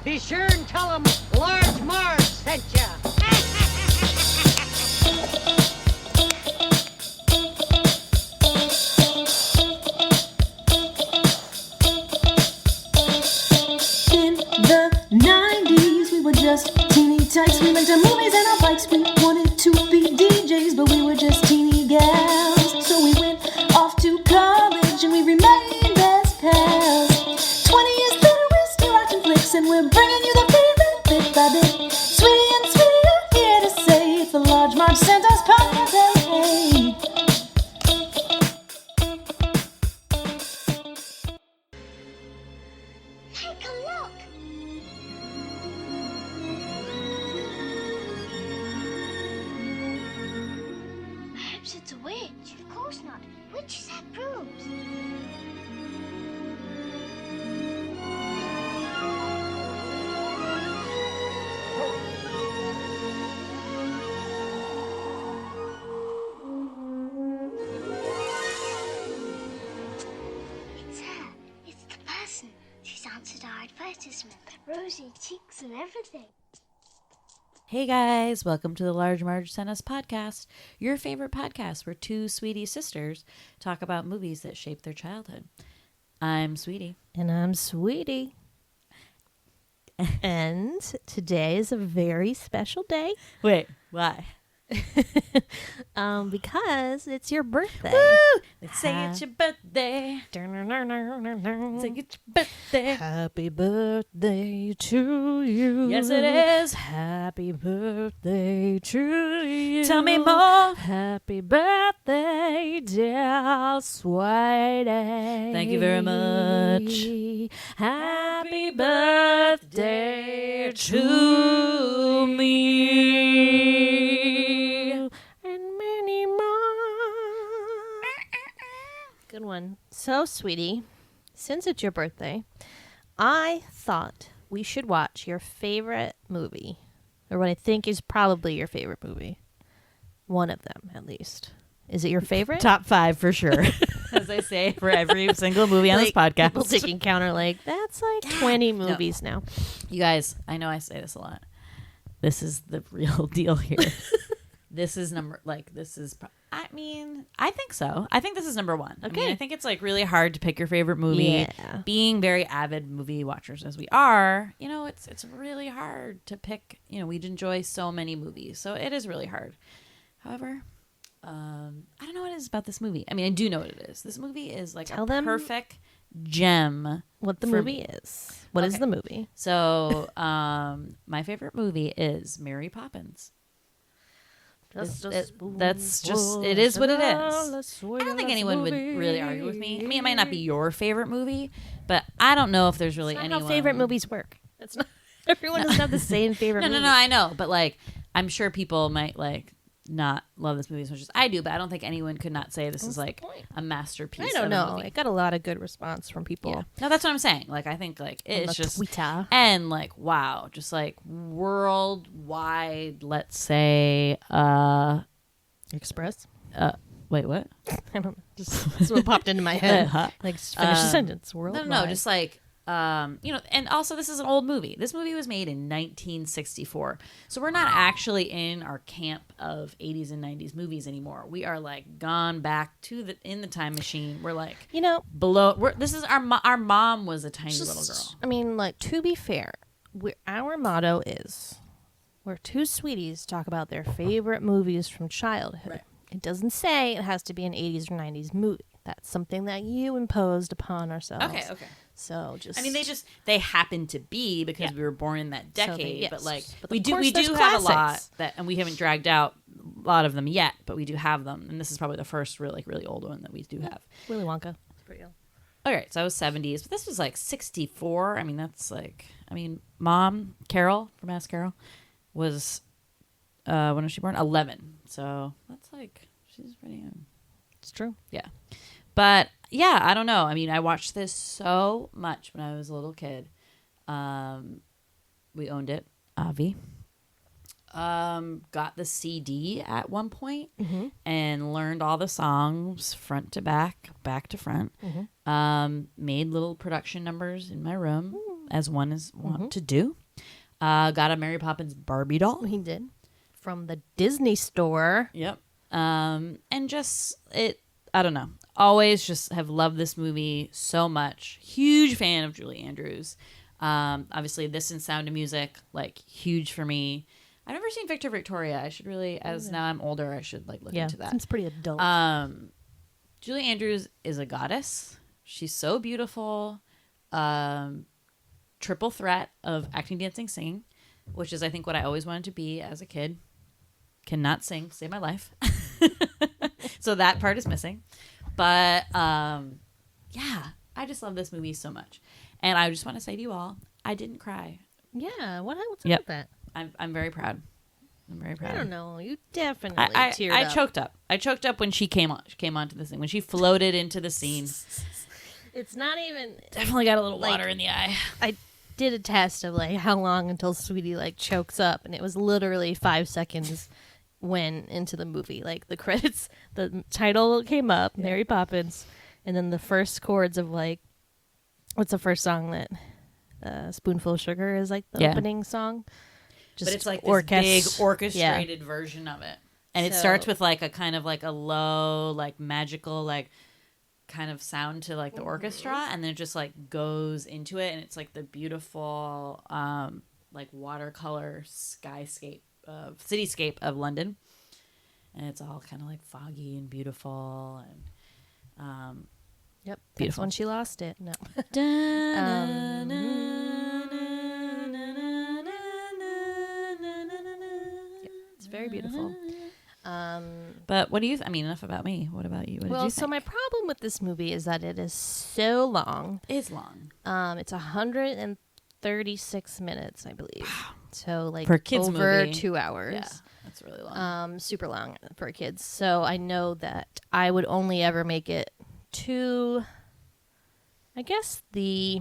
Be sure and tell them Large Marge sent ya. In the 90s, we were just teeny tykes. We went to movies and our bikes. We wanted to be DJs, but we were just teeny gals. So we went off to college and we remained best pals. 20 years later, we're still watching flicks and we're bringing you the feeling bit by bit. Sweetie and Sweetie are here to say it's the Large Marge Santa's podcast. Hey, hey. Take a look. Perhaps it's a witch. Of course not. Witches have brooms. It's her. It's the person. She's answered our advertisement. Rosy cheeks and everything. Hey guys, welcome to the Large Marge Sent Us podcast, your favorite podcast where two sweetie sisters talk about movies that shape their childhood. I'm Sweetie. And I'm Sweetie. And today is a very special day. Wait, why? Because it's your birthday. Woo! Let's say it's your birthday. Say it's your birthday. Happy birthday to you. Yes, it is. Happy birthday to you. Tell me more. Happy birthday, dear Sweetie. Thank you very much. Happy birthday to me. And many more. Good one. So, Sweetie, since it's your birthday, I thought we should watch your favorite movie, or what I think is probably your favorite movie. One of them, at least. Is it your favorite? Top 5 for sure. As I say for every single movie on this podcast. People taking counter like, that's like 20 movies now. You guys, I know I say this a lot. This is the real deal here. This is I think so. I think this is number 1. Okay. I think it's like really hard to pick your favorite movie. Yeah. Being very avid movie watchers as we are, it's really hard to pick. We enjoy so many movies, so it is really hard. However, I don't know what it is about this movie. I do know what it is. This movie is like Tell a them perfect gem. What the movie is. What is the movie? So, my favorite movie is Mary Poppins. It is what it is. I don't think anyone would really argue with me. It might not be your favorite movie, but I don't know if there's really That's anyone. not how favorite movies work. That's not. Everyone doesn't have the same favorite movie. No, I know. But, I'm sure people might, not love this movie as much as I do, but I don't think anyone could not say this is, a masterpiece. I don't know. Movie. It got a lot of good response from people. Yeah. No, that's what I'm saying. I think, it's just... Twitter. And, wow. Just, worldwide, let's say, Express. Wait, what? I don't know. That's what popped into my head. Just finish the sentence. Worldwide. No, just and also this is an old movie. This movie was made in 1964. So we're not actually in our camp of 80s and 90s movies anymore. We are gone back to in the time machine. We're below. This is our mom was a tiny little girl. To be fair, our motto is where two sweeties talk about their favorite movies from childhood. Right. It doesn't say it has to be an 80s or 90s movie. That's something that you imposed upon ourselves. Okay. So just they happen to be because we were born in that decade, but we do there's have a lot classics. and we haven't dragged out a lot of them yet, but we do have them, and this is probably the first really old one that we do have. Willy Wonka. It's pretty old. All right, so I was 70s, but this was 64. That's Mom Carol from Ask Carol was when was she born? 11. So that's she's pretty young. It's true. Yeah. But yeah, I don't know. I watched this so much when I was a little kid. We owned it, Avi. Got the CD at one point and learned all the songs front to back to front. Made little production numbers in my room. as one is wont to do. Got a Mary Poppins Barbie doll. He did. From the Disney store. Yep. And just I don't know. Always just have loved this movie so much. Huge fan of Julie Andrews. Obviously, this and Sound of Music, like huge for me. I've never seen Victor Victoria. I should really, now I'm older, I should like look into that. Seems pretty adult. Julie Andrews is a goddess. She's so beautiful. Triple threat of acting, dancing, singing, which is I think what I always wanted to be as a kid. Cannot sing, save my life. So that part is missing. But yeah, I just love this movie so much. And I just want to say to you all, I didn't cry. Yeah, what's up Yep. with that? I'm very proud. I'm very proud. I don't know. You definitely I teared up. choked up. I choked up when she came onto the scene. When she floated into the scene. It's not even. Definitely got a little water in the eye. I did a test of like how long until Sweetie like chokes up, and it was literally 5 seconds when into the movie. Like the credits, the title came up, Mary Poppins, and then the first chords of like, what's the first song that Spoonful of Sugar is like the opening song. But it's like this big orchestrated version of it. And it starts with like a kind of like a low, like magical, like kind of sound to like the orchestra. And then it just like goes into it. And it's like the beautiful, like watercolor cityscape of London. And it's all kind of like foggy and beautiful. And Yep. That's beautiful. when she lost it. No. It's very beautiful. But what do you? I mean, enough about me. What about you? What did you think? So my problem with this movie is that it is so long. It's long. It's 136 minutes, I believe. So like For a kids over movie. 2 hours. Yeah, that's really long. Super long for kids. So I know that I would only ever make it to, I guess I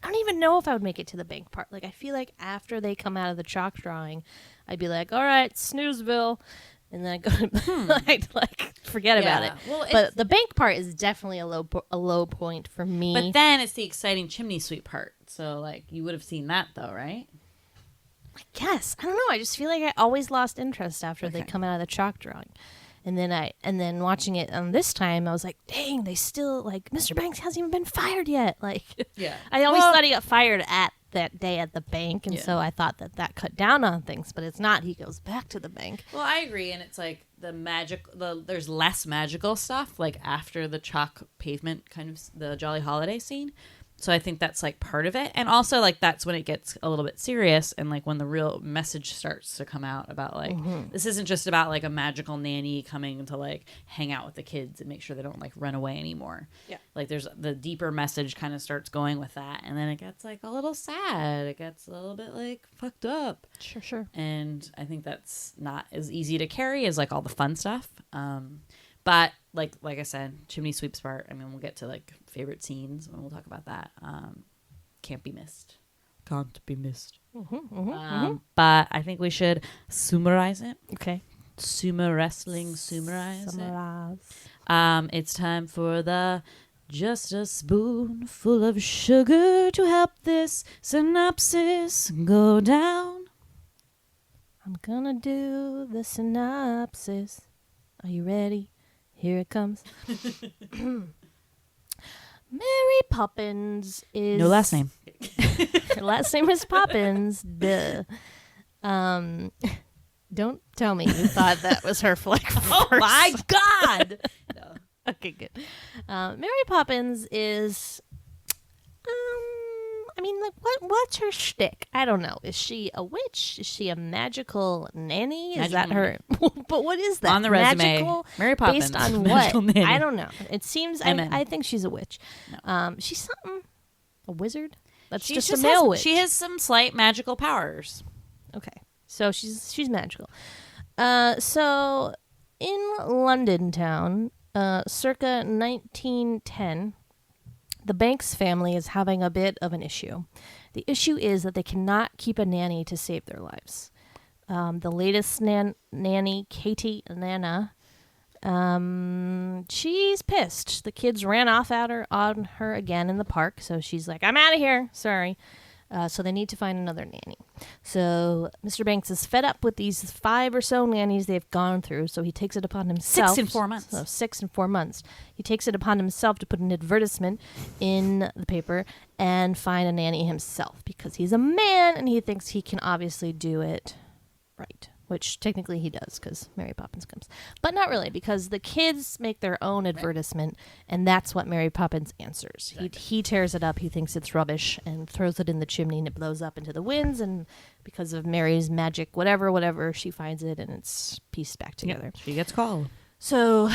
don't even know if I would make it to the bank part. Like I feel like after they come out of the chalk drawing, I'd be like, all right, Snoozeville. And then I go I'd like forget about it. Well, but the bank part is definitely a low point for me. But then it's the exciting chimney sweep part. So like you would have seen that though, right? I guess. I don't know. I just feel like I always lost interest after they come out of the chalk drawing. And then watching it this time, I was like, dang, they still, like, Mr. Banks hasn't even been fired yet. Like, Yeah. I always thought he got fired at that day at the bank. And so I thought that cut down on things, but it's not. He goes back to the bank. Well, I agree. And it's like there's less magical stuff, like after the chalk pavement kind of the Jolly Holiday scene. So I think that's like part of it. And also like that's when it gets a little bit serious and like when the real message starts to come out about like this isn't just about like a magical nanny coming to like hang out with the kids and make sure they don't like run away anymore. Yeah. Like there's the deeper message kind of starts going with that. And then it gets like a little sad. It gets a little bit like fucked up. Sure. And I think that's not as easy to carry as like all the fun stuff. But like I said, chimney sweeps part. I mean, we'll get to like favorite scenes when we'll talk about that. Can't be missed. Can't be missed. But I think we should summarize it. Okay. Sumo wrestling, summarize Summarize. it. It's time for the just a spoonful of sugar to help this synopsis go down. I'm gonna do the synopsis. Are you ready? Here it comes. Mary Poppins is... No last name. Her last name is Poppins. Duh. Don't tell me you thought that was her flick first. Oh my God! No. Okay, good. Mary Poppins is... I mean, like, what's her shtick? I don't know. Is she a witch? Is she a magical nanny? Is that her? But what is that? On the resume, magical, Mary Poppins. Based on magical what? nanny. I don't know. It seems, I think she's a witch. No. She's something, a wizard? That's She just just a male has, witch. She has some slight magical powers. Okay. So she's magical. So in London town, circa 1910, the Banks family is having a bit of an issue. The issue is that they cannot keep a nanny to save their lives. The latest nanny, Katie Nana, she's pissed. The kids ran off on her again in the park, so she's like, I'm out of here. Sorry. So they need to find another nanny. So Mr. Banks is fed up with these 5 or so nannies they've gone through, so he takes it upon himself. 6 in 4 months. So 6 and 4 months. He takes it upon himself to put an advertisement in the paper and find a nanny himself because he's a man and he thinks he can obviously do it right. Which technically he does because Mary Poppins comes. But not really, because the kids make their own advertisement, and that's what Mary Poppins answers. Exactly. He tears it up, he thinks it's rubbish, and throws it in the chimney, and it blows up into the winds, and because of Mary's magic, whatever, she finds it, and it's pieced back together. Yep, she gets called. So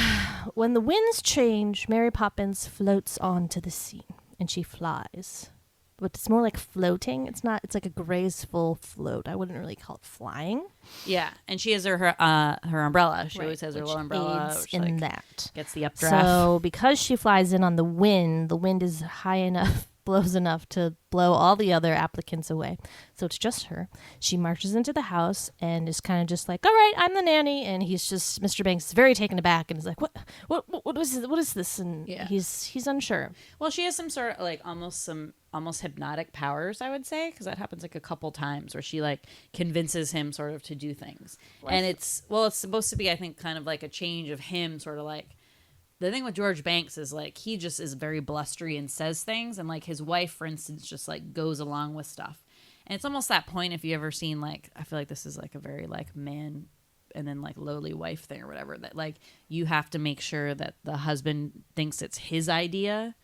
when the winds change, Mary Poppins floats onto the scene, and she flies. But it's more like floating. It's like a graceful float. I wouldn't really call it flying. Yeah, and she has her umbrella. She always has her which little umbrella. Aids in that. Gets the updraft. So because she flies in on the wind is high enough, blows enough to blow all the other applicants away. So it's just her. She marches into the house and is kind of just like, all right, I'm the nanny. And Mr. Banks is very taken aback and is like, what is this? And he's unsure. Well, she has some sort of like almost hypnotic powers, I would say, because that happens like a couple times where she like convinces him sort of to do things. And it's supposed to be, I think, kind of like a change of him sort of like, the thing with George Banks is like he just is very blustery and says things, and like his wife, for instance, just like goes along with stuff. And it's almost that point, if you ever seen like, I feel like this is like a very like man and then like lowly wife thing or whatever, that like you have to make sure that the husband thinks it's his idea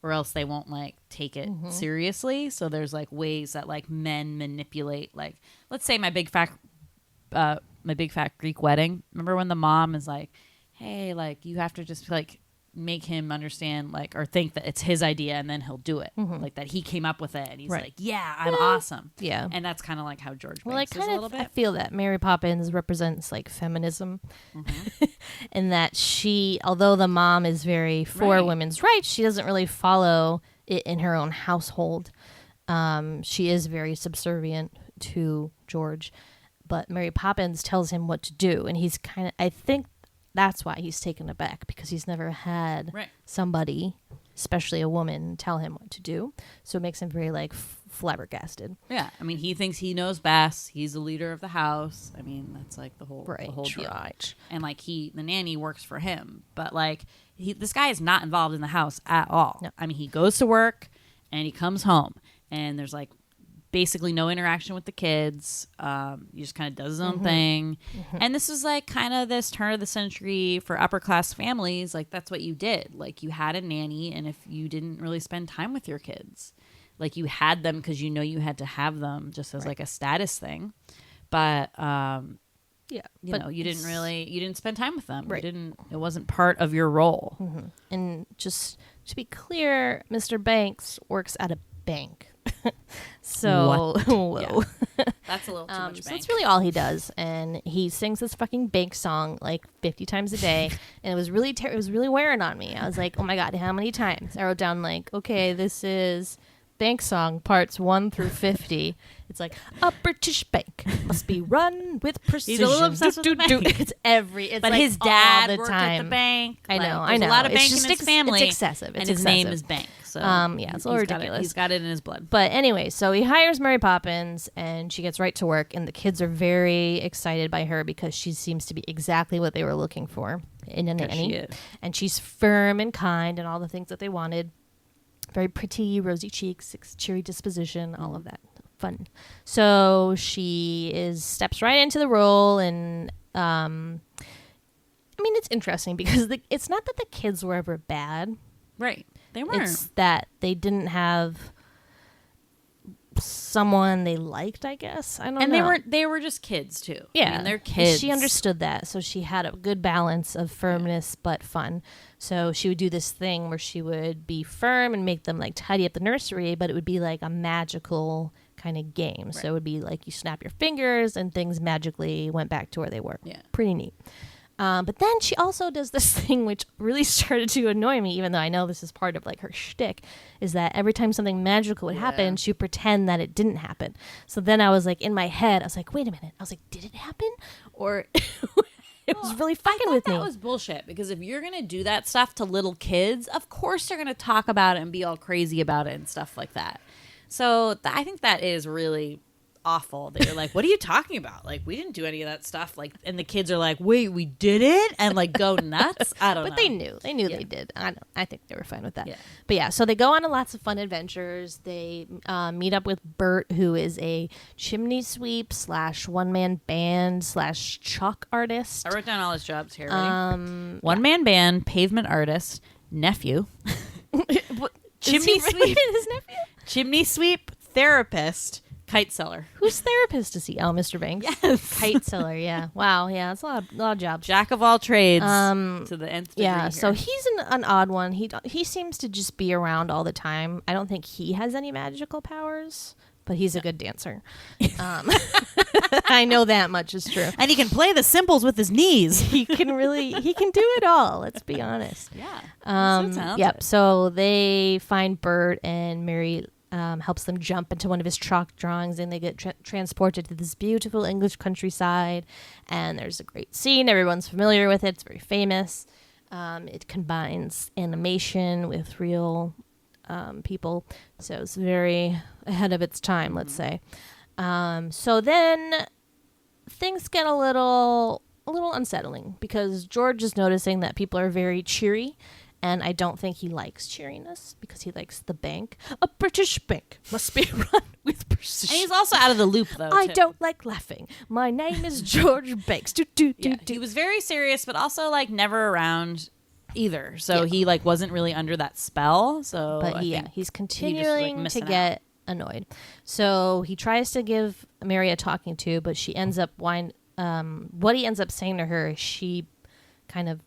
or else they won't like take it seriously. So there's like ways that like men manipulate, like let's say my big fat Greek wedding. Remember when the mom is like, hey, like you have to just like make him understand like or think that it's his idea and then he'll do it. Like that he came up with it and he's like, yeah, I'm awesome. Yeah. And that's kind of like how George Well, Banks is a little bit. I feel that Mary Poppins represents like feminism and that she, although the mom is very for women's rights, she doesn't really follow it in her own household. She is very subservient to George, but Mary Poppins tells him what to do. And he's kind of, I think, that's why he's taken aback because he's never had somebody, especially a woman, tell him what to do. So it makes him very like flabbergasted. Yeah, I mean, he thinks he knows best. He's the leader of the house. I mean, that's like the whole deal. Right. And like the nanny works for him, but like this guy is not involved in the house at all. No. I mean, he goes to work and he comes home, and there's like basically no interaction with the kids. He just kind of does his own thing. And this is like kind of this turn of the century for upper class families. Like that's what you did. Like you had a nanny, and if you didn't really spend time with your kids, like you had them because you know you had to have them just as like a status thing. But you didn't spend time with them. It wasn't part of your role. And just to be clear, Mr. Banks works at a bank. So whoa. Yeah. That's a little too much bank. So that's really all he does, and he sings this fucking bank song like 50 times a day, and it was really it was really wearing on me. I was like, oh my god, how many times? I wrote down like, okay, this is bank song parts 1 through 50. It's like a British bank must be run with precision. He's a little obsessed with the bank. It's but like his dad all the worked time. at the bank. I know. A lot of bank in his family. It's excessive. And his name is Bank. So it's a little ridiculous. He's got it in his blood. But anyway, so he hires Mary Poppins, and she gets right to work, and the kids are very excited by her because she seems to be exactly what they were looking for in a nanny. And she's firm and kind and all the things that they wanted. Very pretty, rosy cheeks, cheery disposition, all of that. Fun. So she steps right into the role, and I mean, it's interesting because it's not that the kids were ever bad. Right. They weren't. It's that they didn't have someone they liked, I guess. I don't know. And they were just kids too. Yeah. I mean, they're kids. She understood that. So she had a good balance of firmness but fun. So she would do this thing where she would be firm and make them like tidy up the nursery, but it would be like a magical kind of game. Right. So it would be like you snap your fingers and things magically went back to where they were. Yeah. Pretty neat. But then she also does this thing which really started to annoy me, even though I know this is part of like her shtick, is that every time something magical would happen, she would pretend that it didn't happen. So then I was like, in my head, I was like, wait a minute. I was like, did it happen? Or It was really fucking with me. That was bullshit, because if you're gonna do that stuff to little kids, of course they're gonna talk about it and be all crazy about it and stuff like that. So I think that is really awful that you're like, what are you talking about? Like, we didn't do any of that stuff. Like, and the kids are like, wait, we did it, and like go nuts. I don't know. But they knew they did. I think they were fine with that. Yeah. But yeah, so they go on to lots of fun adventures. They meet up with Bert, who is a chimney sweep / one-man band / chalk artist. I wrote down all his jobs here. One-man band, pavement artist, nephew, chimney sweep, his nephew, chimney sweep, therapist, kite seller. Whose therapist is he? Oh, Mr. Banks. Yes. Kite seller. Yeah. Wow. Yeah, it's a lot of jobs. Jack of all trades to the nth degree. Yeah. Here. So he's an odd one. He seems to just be around all the time. I don't think he has any magical powers, but he's a good dancer. I know that much is true. And he can play the cymbals with his knees. He can do it all. Let's be honest. Yeah. So talented. Yep. So they find Bert, and Mary helps them jump into one of his chalk drawings, and they get transported to this beautiful English countryside. And there's a great scene. Everyone's familiar with it. It's very famous. It combines animation with real people. So it's very ahead of its time, let's say. So then things get a little unsettling, because George is noticing that people are very cheery. And I don't think he likes cheeriness, because he likes the bank. A British bank must be run with precision. And he's also out of the loop, though. I don't like laughing. My name is George Banks. He was very serious, but also like never around either. So he like wasn't really under that spell. So, but he's continuing to get annoyed. So he tries to give Mary a talking to, but she ends up what he ends up saying to her, she kind of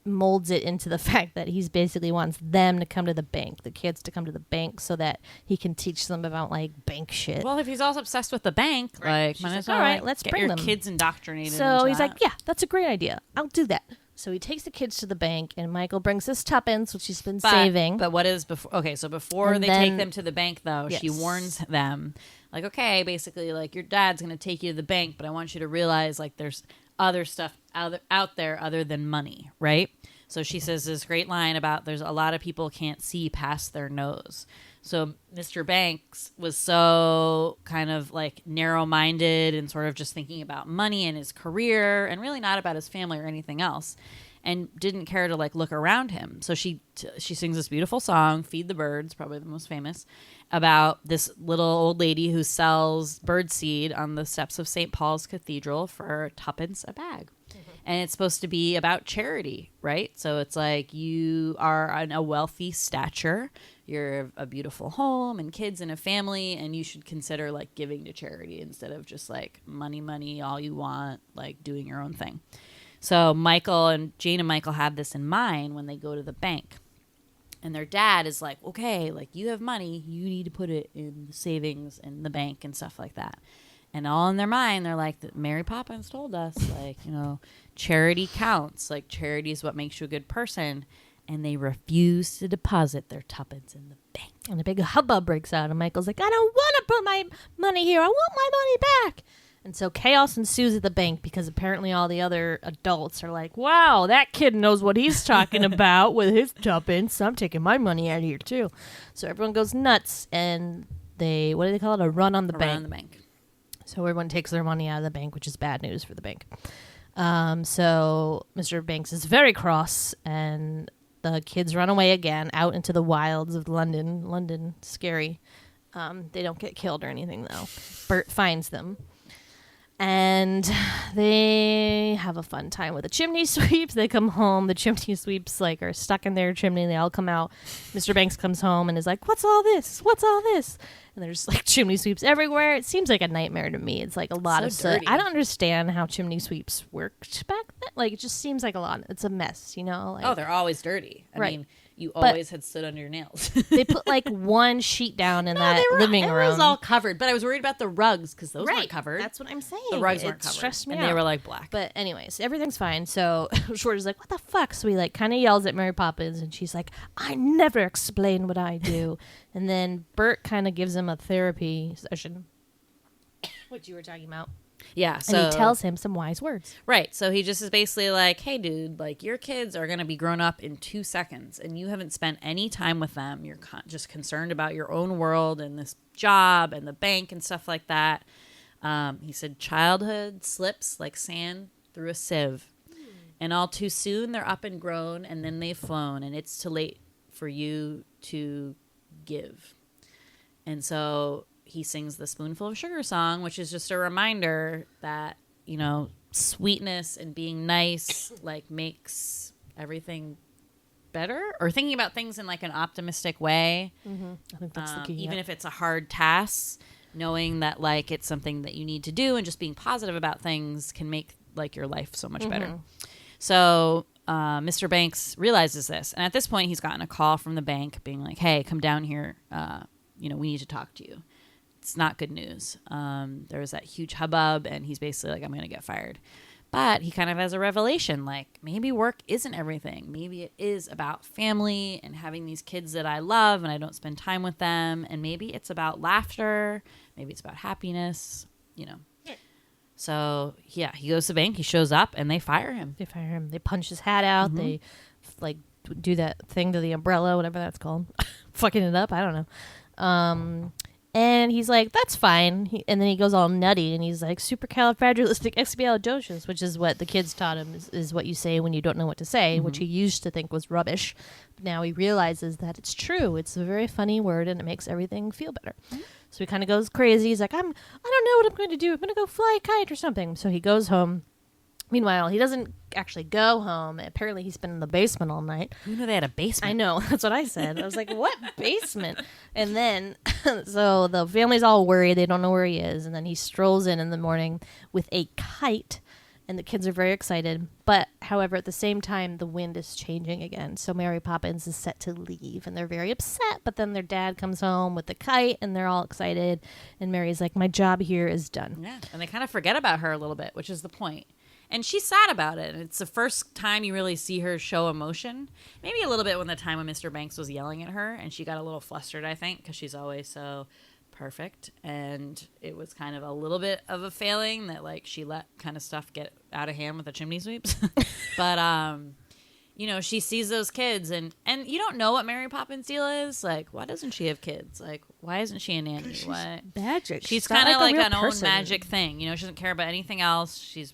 molds it into the fact that he's basically wants them to come to the bank, the kids to come to the bank, so that he can teach them about like bank shit. Well, if he's also obsessed with the bank, like, all right, let's get bring your them. kids indoctrinated. So he's that. like, yeah, that's a great idea. I'll do that. So he takes the kids to the bank, and Michael brings his tuppence, which he's been saving. But what is before? Okay, so before they take them to the bank, though, she warns them, like, okay, basically, like, your dad's gonna take you to the bank, but I want you to realize, like, there's other stuff out there other than money, right? So she says this great line about there's a lot of people can't see past their nose. So Mr. Banks was so kind of like narrow-minded and sort of just thinking about money and his career and really not about his family or anything else, and didn't care to like look around him. So she sings this beautiful song, Feed the Birds, probably the most famous, about this little old lady who sells birdseed on the steps of St. Paul's Cathedral for tuppence a bag. And it's supposed to be about charity, right? So it's like you are in a wealthy stature, you're a beautiful home and kids and a family, and you should consider like giving to charity instead of just like money, all you want, like doing your own thing. So Jane and Michael have this in mind when they go to the bank. And their dad is like, okay, like you have money, you need to put it in the savings and the bank and stuff like that. And all in their mind, they're like, Mary Poppins told us, like, you know, charity counts. Like, charity is what makes you a good person. And they refuse to deposit their tuppence in the bank. And a big hubbub breaks out. And Michael's like, I don't want to put my money here. I want my money back. And so chaos ensues at the bank, because apparently all the other adults are like, wow, that kid knows what he's talking about with his tuppence. I'm taking my money out of here, too. So everyone goes nuts. And what do they call it? A run on the bank. Run on the bank. So everyone takes their money out of the bank, which is bad news for the bank. So Mr. Banks is very cross, and the kids run away again out into the wilds of London. London, scary. They don't get killed or anything, though. Bert finds them. And they have a fun time with the chimney sweeps. They come home. The chimney sweeps like are stuck in their chimney. They all come out. Mr. Banks comes home and is like, "What's all this? What's all this?" And there's like chimney sweeps everywhere. It seems like a nightmare to me. It's like a lot of soot. I don't understand how chimney sweeps worked back then. Like, it just seems like a lot. It's a mess, you know? Like, they're always dirty. I mean, you But always had soot under your nails. they put like one sheet down in that living room. It was all covered, but I was worried about the rugs because those weren't covered. That's what I'm saying. The rugs weren't covered. It stressed me and out. they were like black. But anyways, everything's fine. So Short is like, what the fuck? So he like kind of yells at Mary Poppins, and she's like, I never explain what I do. And then Bert kind of gives him a therapy session. What you were talking about. Yeah. So And he tells him some wise words. right. So he just is basically like, hey, dude, like your kids are going to be grown up in 2 seconds and you haven't spent any time with them. You're just concerned about your own world and this job and the bank and stuff like that. He said, childhood slips like sand through a sieve. And all too soon they're up and grown and then they've flown and it's too late for you to give. And so he sings the Spoonful of Sugar song, which is just a reminder that, you know, sweetness and being nice, like, makes everything better, or thinking about things in, like, an optimistic way. I think that's the key. Even if it's a hard task, knowing that, like, it's something that you need to do and just being positive about things can make, like, your life so much better. So Mr. Banks realizes this. And at this point, he's gotten a call from the bank being like, hey, come down here. You know, we need to talk to you. It's not good news. There was that huge hubbub, and he's basically like, I'm going to get fired. But he kind of has a revelation, like, maybe work isn't everything. Maybe it is about family and having these kids that I love and I don't spend time with them. And maybe it's about laughter. Maybe it's about happiness, you know. So, yeah, he goes to the bank, he shows up, and they fire him. They fire him. They punch his hat out. They, like, do that thing to the umbrella, whatever that's called. Fucking it up. I don't know. And he's like, that's fine. And then he goes all nutty, and he's like, supercalifragilisticexpialidocious, which is what the kids taught him, is what you say when you don't know what to say, which he used to think was rubbish. But now he realizes that it's true. It's a very funny word, and it makes everything feel better. So he kind of goes crazy. He's like, I don't know what I'm going to do. I'm going to go fly a kite or something. So he goes home. Meanwhile, he doesn't actually go home. Apparently, he's been in the basement all night. Who knew they had a basement? I know. That's what I said. I was like, what basement? And then, so the family's all worried. They don't know where he is. And then he strolls in the morning with a kite. And the kids are very excited. But, however, at the same time, the wind is changing again. So Mary Poppins is set to leave. And they're very upset. But then their dad comes home with the kite. And they're all excited. And Mary's like, my job here is done. Yeah. And they kind of forget about her a little bit, which is the point. And she's sad about it. It's the first time you really see her show emotion. Maybe a little bit when Mr. Banks was yelling at her. And she got a little flustered, I think, because she's always so perfect. And it was kind of a little bit of a failing that, like, she let kind of stuff get out of hand with the chimney sweeps. But, you know, she sees those kids. And you don't know what Mary Poppins' deal is. Like, why doesn't she have kids? Like, why isn't she a nanny? What? Magic. She's kind of like an own magic thing. You know, she doesn't care about anything else. She's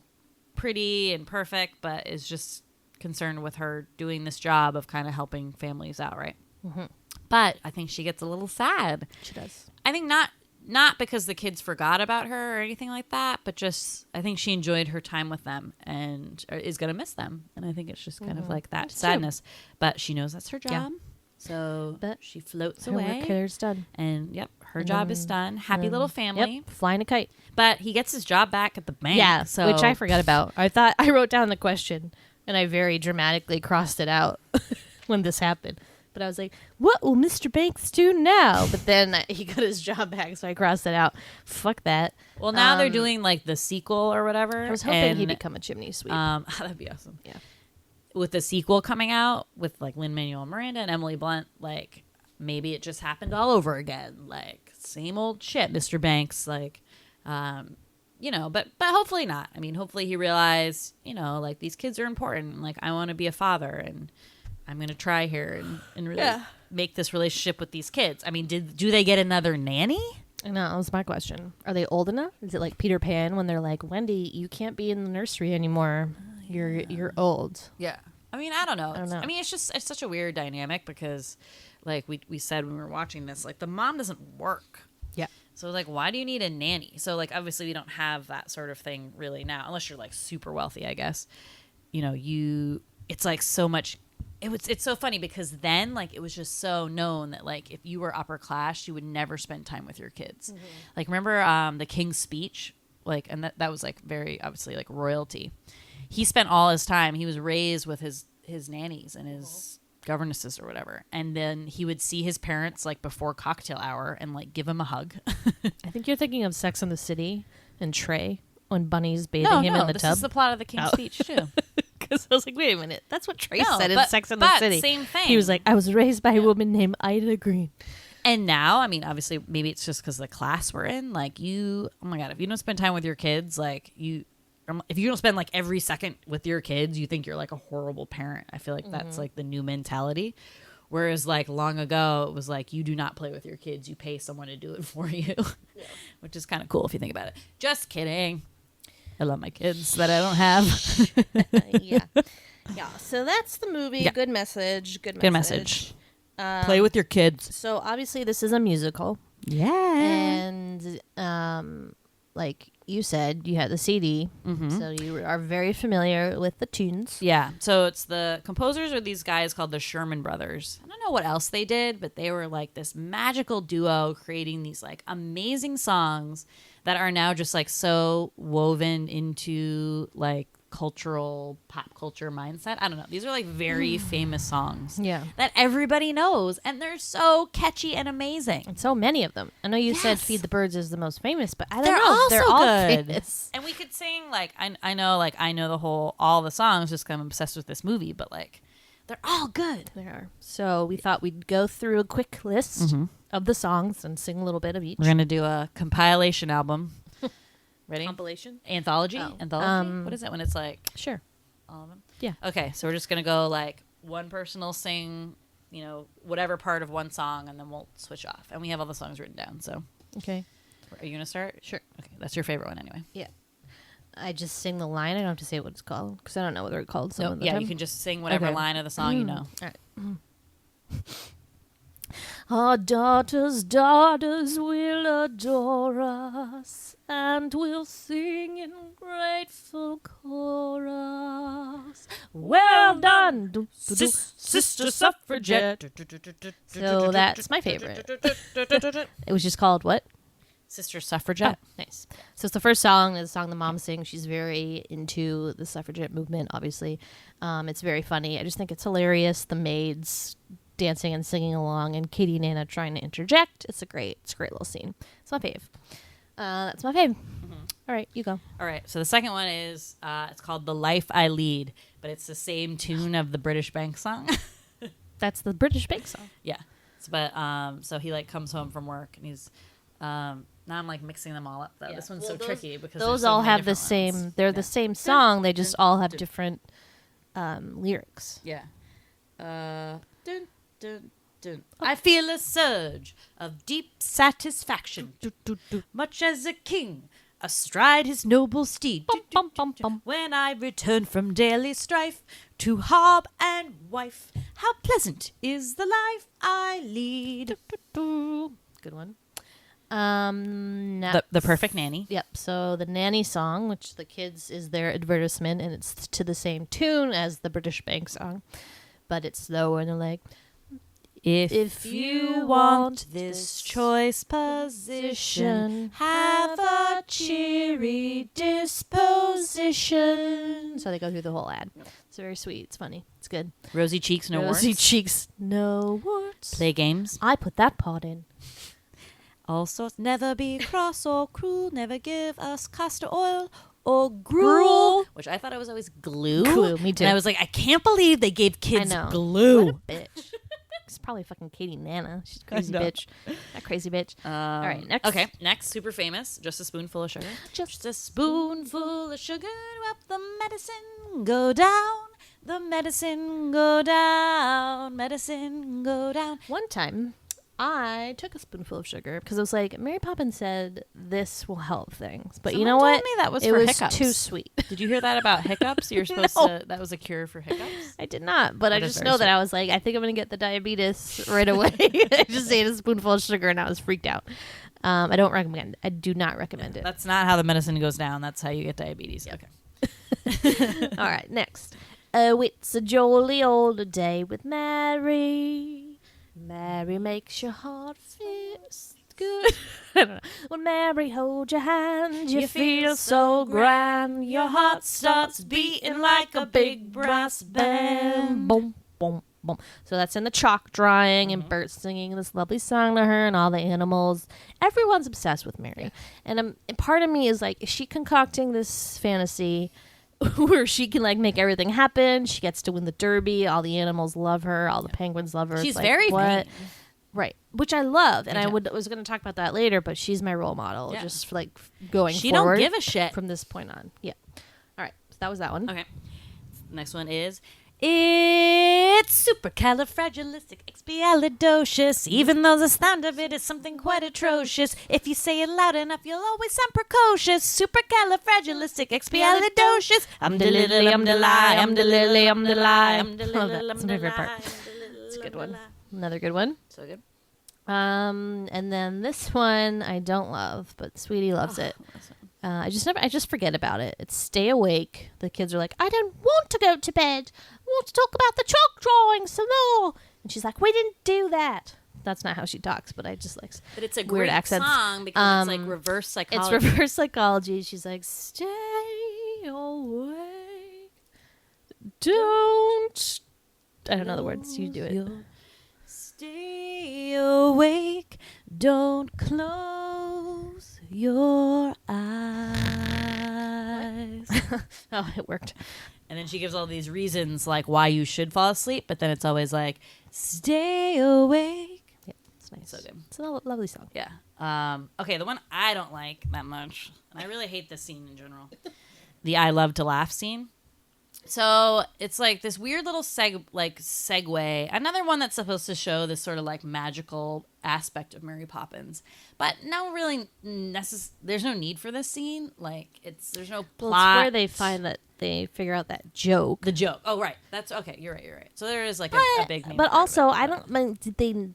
pretty and perfect, but is just concerned with her doing this job of kind of helping families out, right? But I think she gets a little sad. She does. I think not because the kids forgot about her or anything like that, but just I think she enjoyed her time with them and is going to miss them. And I think it's just kind of like that That's sadness. True. But she knows that's her job. Yeah. So but she floats her away. work here's done. And, yep, her job is done. Happy little family. Yep, flying a kite. But he gets his job back at the bank. Yeah, so which I forgot about. I wrote down the question, and I very dramatically crossed it out when this happened. But I was like, what will Mr. Banks do now? But then he got his job back, so I crossed it out. Fuck that. Well, now they're doing, like, the sequel or whatever. I was hoping he'd become a chimney sweep. That'd be awesome. Yeah. With the sequel coming out with, like, Lin-Manuel Miranda and Emily Blunt, like, maybe it just happened all over again. Like, same old shit, Mr. Banks. Like, you know, but hopefully not. I mean, hopefully he realized, you know, like, these kids are important. Like, I want to be a father, and I'm going to try here and really make this relationship with these kids. I mean, do they get another nanny? I know, that was my question. Are they old enough? Is it like Peter Pan when they're like, Wendy, you can't be in the nursery anymore. You're old. Yeah. I mean, I don't know. I mean, it's such a weird dynamic because, like we said when we were watching this, like, the mom doesn't work. Yeah. So, like, why do you need a nanny? So, like, obviously we don't have that sort of thing really now, unless you're, like, super wealthy, I guess. You know, it's like so much. It's so funny because then, like, it was just so known that, like, if you were upper class, you would never spend time with your kids. Like, remember the King's Speech? Like, and that was, like, very obviously, like, royalty. He spent all his time. He was raised with his nannies and his governesses or whatever. And then he would see his parents, like, before cocktail hour and, like, give him a hug. I think you're thinking of Sex and the City and Trey when Bunny's bathing him in the tub. No, this is the plot of the King's Speech, too. Because I was like, wait a minute. That's what Trey said in but Sex and the City. Same thing. He was like, I was raised by a woman named Ida Green. And now, I mean, obviously, maybe it's just because the class we're in. Like, oh my God, if you don't spend time with your kids, like, if you don't spend, like, every second with your kids, you think you're, like, a horrible parent. I feel like that's, like, the new mentality. Whereas, like, long ago, it was like, you do not play with your kids. You pay someone to do it for you, which is kind of cool if you think about it. Just kidding. I love my kids that I don't have. Yeah. So that's the movie. Yeah. Good message. Good message. Play with your kids. So obviously this is a musical. Yeah. And like you said, you had the CD. So you are very familiar with the tunes. Yeah. So it's the composers are these guys called the Sherman Brothers. I don't know what else they did, but they were like this magical duo creating these like amazing songs that are now just like so woven into like pop culture mindset. I don't know. These are like very famous songs that everybody knows, and they're so catchy and amazing. And so many of them. I know you said Feed the Birds is the most famous, but I don't They're know. also They're all good. famous. And we could sing like I know all the songs just 'cause I'm obsessed with this movie, but like they're all good. They are. So we thought we'd go through a quick list of the songs and sing a little bit of each. We're gonna do a compilation album. Ready? Compilation? Anthology? Oh. Anthology? What is it when it's like Sure. all of them? Yeah. Okay, so we're just going to go like one person will sing, whatever part of one song, and then we'll switch off. And we have all the songs written down, so. Okay. Are you going to start? Sure. Okay, that's your favorite one anyway. Yeah. I just sing the line. I don't have to say what it's called because I don't know what they're called. Some No, of the yeah, time. you can just sing whatever Okay. line of the song you know. All right. Our daughters will adore us, and we'll sing in grateful chorus. Well done, Sister Suffragette. So that's my favorite. It was just called what? Sister Suffragette. Oh, nice. So it's the first song. It's the song the mom sings. She's very into the suffragette movement, obviously. It's very funny. I just think it's hilarious. The maids dancing and singing along, and Katie and Nana trying to interject. It's a great little scene. It's my fave. That's my fave. All right, you go. All right, so the second one is, it's called The Life I Lead, but it's the same tune of the British Bank song. That's the British Bank song. Yeah. So he like comes home from work and he's, now I'm like mixing them all up though. Yeah. This one's Well, so tricky because those there's so all many have the different same. ones. They're the same song. They just all have different lyrics. Yeah. Dun, dun, dun. I feel a surge of deep satisfaction, much as a king astride his noble steed. Bum, bum, bum. When I return from daily strife to hob and wife, how pleasant is the life I lead. Good one. Next. The Perfect Nanny. Yep. So the nanny song, which the kids is their advertisement, and it's to the same tune as the British Bank song, but it's slower and they're like, If you want this choice position, have a cheery disposition. so they go through the whole ad. It's very sweet. It's funny. It's good. Rosy cheeks, no Rosy words. cheeks, no words. Play games. I put that part in. All sorts. Never be cross or cruel. Never give us castor oil or gruel. Which I thought it was always glue. Glue, me too. And I was like, I can't believe they gave kids I know. glue. What a bitch. It's probably fucking Katie Nana. She's a crazy know. bitch. That crazy bitch. All right, next. Okay, next, super famous. Just a spoonful of sugar. Just a spoonful of sugar to help the medicine go down. The medicine go down. Medicine go down. One time, I took a spoonful of sugar because I was like, Mary Poppins said this will help things. But you know Someone what? told me that was it for was hiccups. too sweet. Did you hear that about hiccups? You're supposed No. to. That was a cure for hiccups. I did not, but I That is just very know that sweet. I was like, I think I'm going to get the diabetes right away. I just ate a spoonful of sugar and I was freaked out. I don't recommend it. I do not recommend it. That's not how the medicine goes down. That's how you get diabetes. Yep. Okay. All right, next. Oh, it's a jolly old day with Mary. Mary makes your heart feel good. I don't know. When Mary holds your hand, you feel so grand. Your heart starts beating like a big brass band. Boom, boom, boom. So that's in the chalk drawing, and Bert singing this lovely song to her, and all the animals. Everyone's obsessed with Mary, and part of me is like, is she concocting this fantasy where she can like make everything happen? She gets to win the derby. All the animals love her. All the penguins love her. She's It's like, very what? vain. Right, which I love, and Me I too. was going to talk about that later. But she's my role model, Yeah. just like going. She forward don't give a shit. from this point on. Yeah. All right, so that was that one. Okay. Next one is it's supercalifragilisticexpialidocious. Even though the sound of it is something quite atrocious, if you say it loud enough, you'll always sound precocious. Supercalifragilisticexpialidocious. I'm the lily, I'm the lie, I'm the lily, I'm the lie, I'm the lily, I'm That's the my favorite lie. part. It's a good one. Another good one. So good. And then this one I don't love, but Sweetie loves it. I just forget about it. It's Stay Awake. The kids are like, I don't want to go to bed. I want to talk about the chalk drawing some more. And she's like, we didn't do that. That's not how she talks, but I just like But it's a weird great accents. song because it's like reverse psychology. It's reverse psychology. She's like, stay awake. Don't. I don't know the words. You do it. Stay awake. Don't close your eyes. Oh, it worked. And then she gives all these reasons like why you should fall asleep, but then it's always like, stay awake. Yeah, it's nice. So good. It's a lovely song. Yeah. Okay, the one I don't like that much, and I really hate this scene in general, the I love to laugh scene. So it's like this weird little segue. Another one that's supposed to show this sort of like magical aspect of Mary Poppins, but no, really, there's no need for this scene. Like there's no plot. Well, it's where they find that they figure out that joke. The joke. Oh, right. That's okay. You're right. So there is like a big main But part also, of it, I don't mean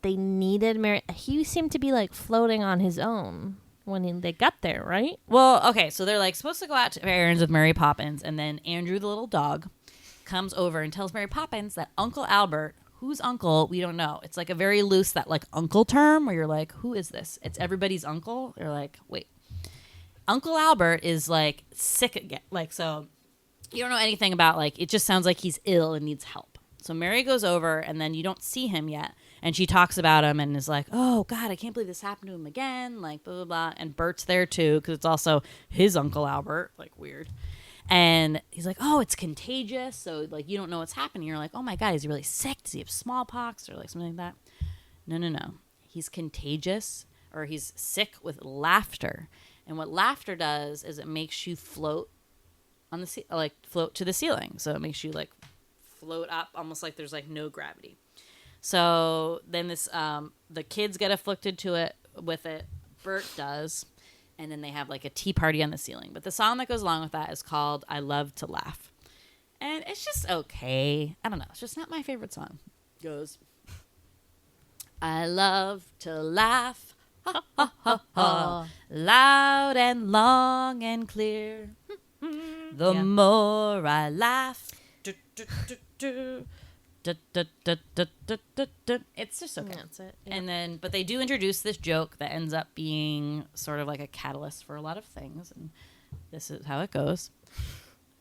they needed Mary. He seemed to be like floating on his own when they got there, right? Well, okay, so they're like supposed to go out to errands with Mary Poppins, and then Andrew, the little dog, comes over and tells Mary Poppins that Uncle Albert, whose uncle, we don't know. It's like a very loose, that like uncle term where you're like, who is this? It's everybody's uncle. You're like, wait. Uncle Albert is like sick again. Like, so you don't know anything about, like, it just sounds like he's ill and needs help. So Mary goes over, and then you don't see him yet. And she talks about him and is like, oh, God, I can't believe this happened to him again. Like, blah, blah, blah. And Bert's there, too, because it's also his Uncle Albert. Like, weird. And he's like, oh, it's contagious. So, like, you don't know what's happening. You're like, oh, my God, is he really sick? Does he have smallpox or, like, something like that? No. He's contagious, or he's sick with laughter. And what laughter does is it makes you float on the float to the ceiling. So it makes you, like, float up almost like there's, like, no gravity. So then this, the kids get afflicted with it. Bert does. And then they have like a tea party on the ceiling. But the song that goes along with that is called I Love to Laugh. And it's just okay. I don't know. It's just not my favorite song. It goes, I love to laugh. Ha, ha, ha, ha. Loud and long and clear. The more I laugh. Do, do, do, do. It's just okay. That's it. Yeah. And then, but they do introduce this joke that ends up being sort of like a catalyst for a lot of things, and this is how it goes.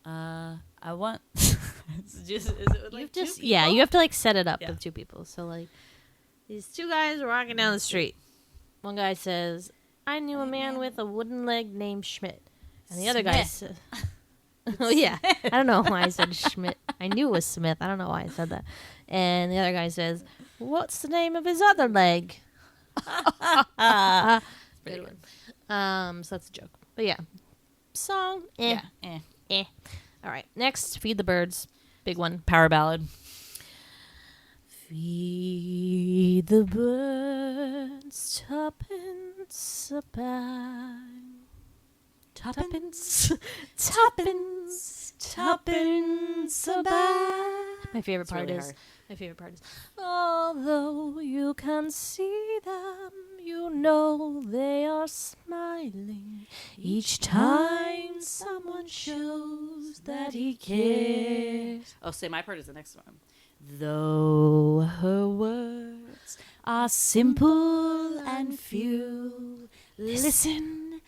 I want. Is it with, like, two people? You have to like set it up Yeah. with two people. So like, these two guys are walking down the street. One guy says, "I knew a man with a wooden leg named Schmidt," and the other guy says. Oh, yeah. I don't know why I said Schmidt. I knew it was Smith. I don't know why I said that. And the other guy says, what's the name of his other leg? Good one. So that's a joke. But yeah. Song. Yeah. All right. Next, Feed the Birds. Big one. Power ballad. Feed the birds, tuppence a bag. Tuppence a bag. My favorite part really is. hard. My favorite part is. Although you can see them, you know they are smiling each time someone shows that he cares. Oh, say my part is the next one. Though her words are simple and few, listen,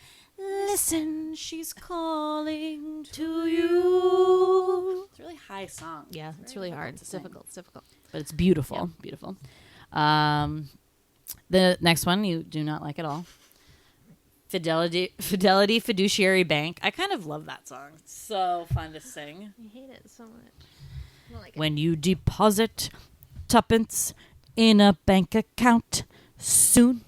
she's calling to you. It's a really high song. Yeah, it's really hard. It's difficult. But it's beautiful. Beautiful. The next one you do not like at all. Fidelity Fiduciary Bank. I kind of love that song. It's so fun to sing. I hate it so much. I don't like it. When you deposit tuppence in a bank account, Soon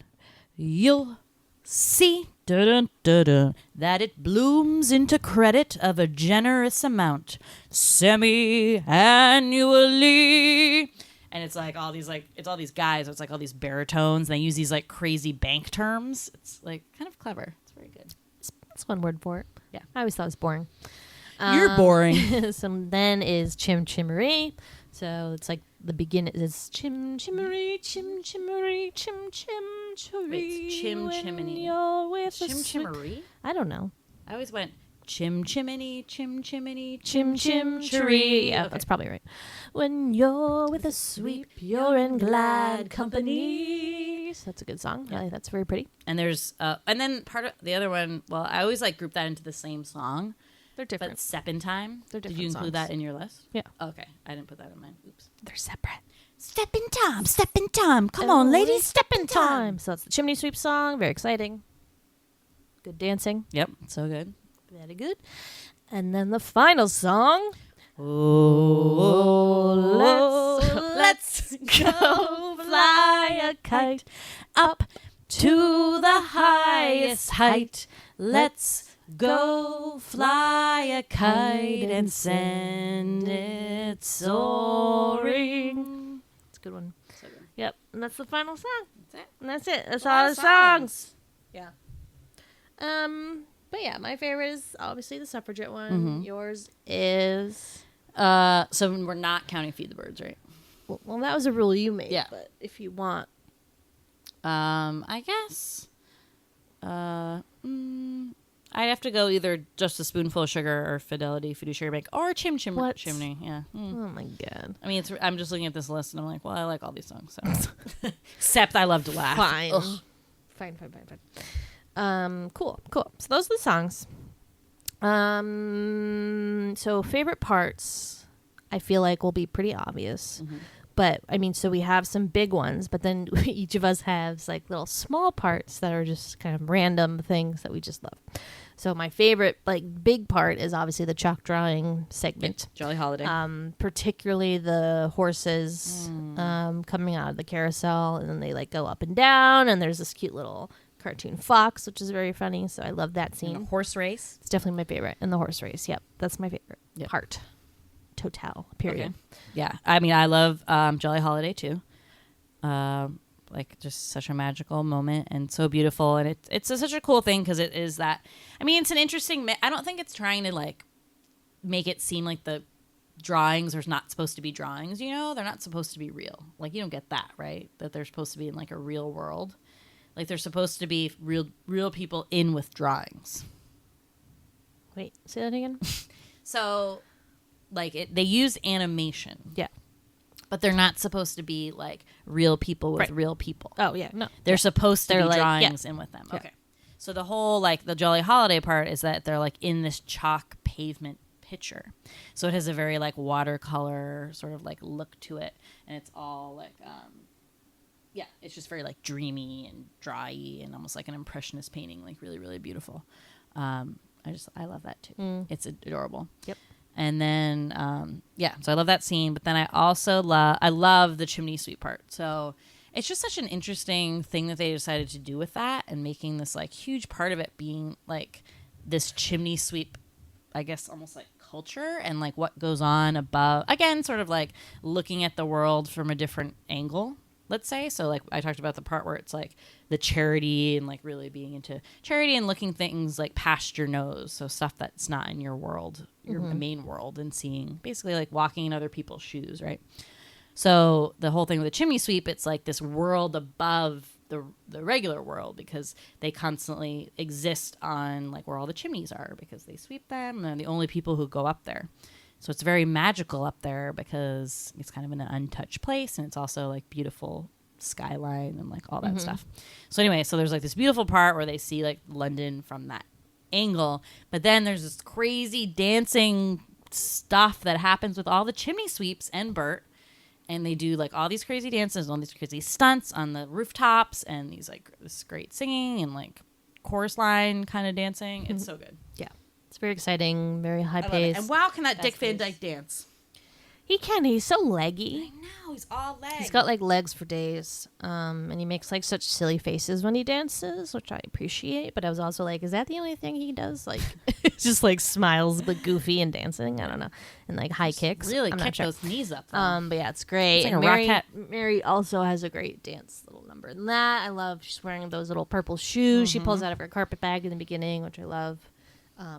you'll see that it blooms into credit of a generous amount semi-annually. And it's like all these it's all these guys, so it's like all these baritones, and they use these like crazy bank terms. It's like kind of clever. It's very good. That's one word for it. Yeah. I always thought it was boring. You're boring. So then is Chim Chimmery. So it's like the beginning is Chim Chimmery, Chim Chimmery, Chim Chim Chimmery. Wait, Chim when Chimney. you're with Chim a sweet- Chimmery? I don't know. I always went chim chimney, chim chimney, Chim Chim Chiree. Yeah, that's probably right. When you're with a sweep, you're in glad company. So that's a good song. Yeah, that's very pretty. And there's and then part of the other one. Well, I always like group that into the same song. They're different. But Steppin' Time. They're Did different you include songs. that in your list? Yeah. Okay, I didn't put that in mine. Oops. They're separate. Steppin' Time, Steppin' Time. Come on, ladies, Steppin' Time. So it's the Chimney Sweep song. Very exciting. Good dancing. Yep, so good. Very good. And then the final song. Oh, let's go fly a kite up to the highest height. Let's go fly a kite and send it soaring. It's a good one. So good. Yep. And that's the final song. That's it. And that's it. That's A lot all of the songs. Yeah. But yeah, my favorite is obviously the suffragette one. Mm-hmm. Yours is So we're not counting Feed the Birds, right? well, that was a rule you made. Yeah. But if you want, I guess. I'd have to go either Just a Spoonful of Sugar or Fidelity Fiduciary Bank or Chim Chim What? Chimney. Yeah. oh my god, I mean, I'm just looking at this list and I'm like, well, I like all these songs. So. Except I love to laugh. fine. Ugh. Fine. Cool. So those are the songs. So favorite parts, I feel like will be pretty obvious. Mm-hmm. But I mean, so we have some big ones, but then each of us has like little small parts that are just kind of random things that we just love. So my favorite like big part is obviously the chalk drawing segment. Jolly Holiday. Particularly the horses coming out of the carousel, and then they like go up and down, and there's this cute little cartoon fox, which is very funny. So I love that scene. And a horse race. It's definitely my favorite. And the horse race. Yep. That's my favorite Yep. part. Total. Period. Okay. Yeah. I mean, I love Jolly Holiday too. Like just such a magical moment and so beautiful. And it's such a cool thing because it is that. I mean, it's an interesting. I don't think it's trying to like make it seem like the drawings are not supposed to be drawings. You know, they're not supposed to be real. Like you don't get that, right? That they're supposed to be in like a real world. Like they're supposed to be real people in with drawings. Wait, say that again? So, like they use animation. Yeah. But they're not supposed to be like real people with Right. real people. Oh, yeah. No. They're supposed to They're be like- drawings in with them. Yeah. Okay. So the whole like the Jolly Holiday part is that they're like in this chalk pavement picture. So it has a very like watercolor sort of like look to it, and it's all like yeah, it's just very like dreamy and dry and almost like an impressionist painting, like really really beautiful. I love that too. It's adorable. Yep. And then yeah, so I love that scene, but then I also love the chimney sweep part. So it's just such an interesting thing that they decided to do with that, and making this like huge part of it being like this chimney sweep, I guess almost like culture and like what goes on above, again sort of like looking at the world from a different angle, let's say. So like I talked about the part where it's like the charity and like really being into charity and looking things like past your nose, so stuff that's not in your world, your main world, and seeing basically like walking in other people's shoes, right? So the whole thing with the chimney sweep, it's like this world above the regular world, because they constantly exist on like where all the chimneys are, because they sweep them and they're the only people who go up there. So it's very magical up there because it's kind of in an untouched place, and it's also like beautiful skyline and like all that stuff. So anyway, so there's like this beautiful part where they see like London from that angle, but then there's this crazy dancing stuff that happens with all the chimney sweeps and Bert. And they do like all these crazy dances, all these crazy stunts on the rooftops, and these like this great singing and like chorus line kind of dancing. It's so good. Yeah. It's very exciting, very high I love it. paced. And wow, can that Dick fast Van paced. Dyke dance? He can. He's so leggy. I know, he's all legs. He's got like legs for days. And he makes like such silly faces when he dances, which I appreciate. But I was also like, is that the only thing he does? Like, just like smiles, but goofy and dancing. I don't know. And like high kicks. Really I'm kick not sure. those knees up. Though. But yeah, it's great. It's like and a rocket. Mary also has a great dance little number. And that I love. She's wearing those little purple shoes. She pulls out of her carpet bag in the beginning, which I love.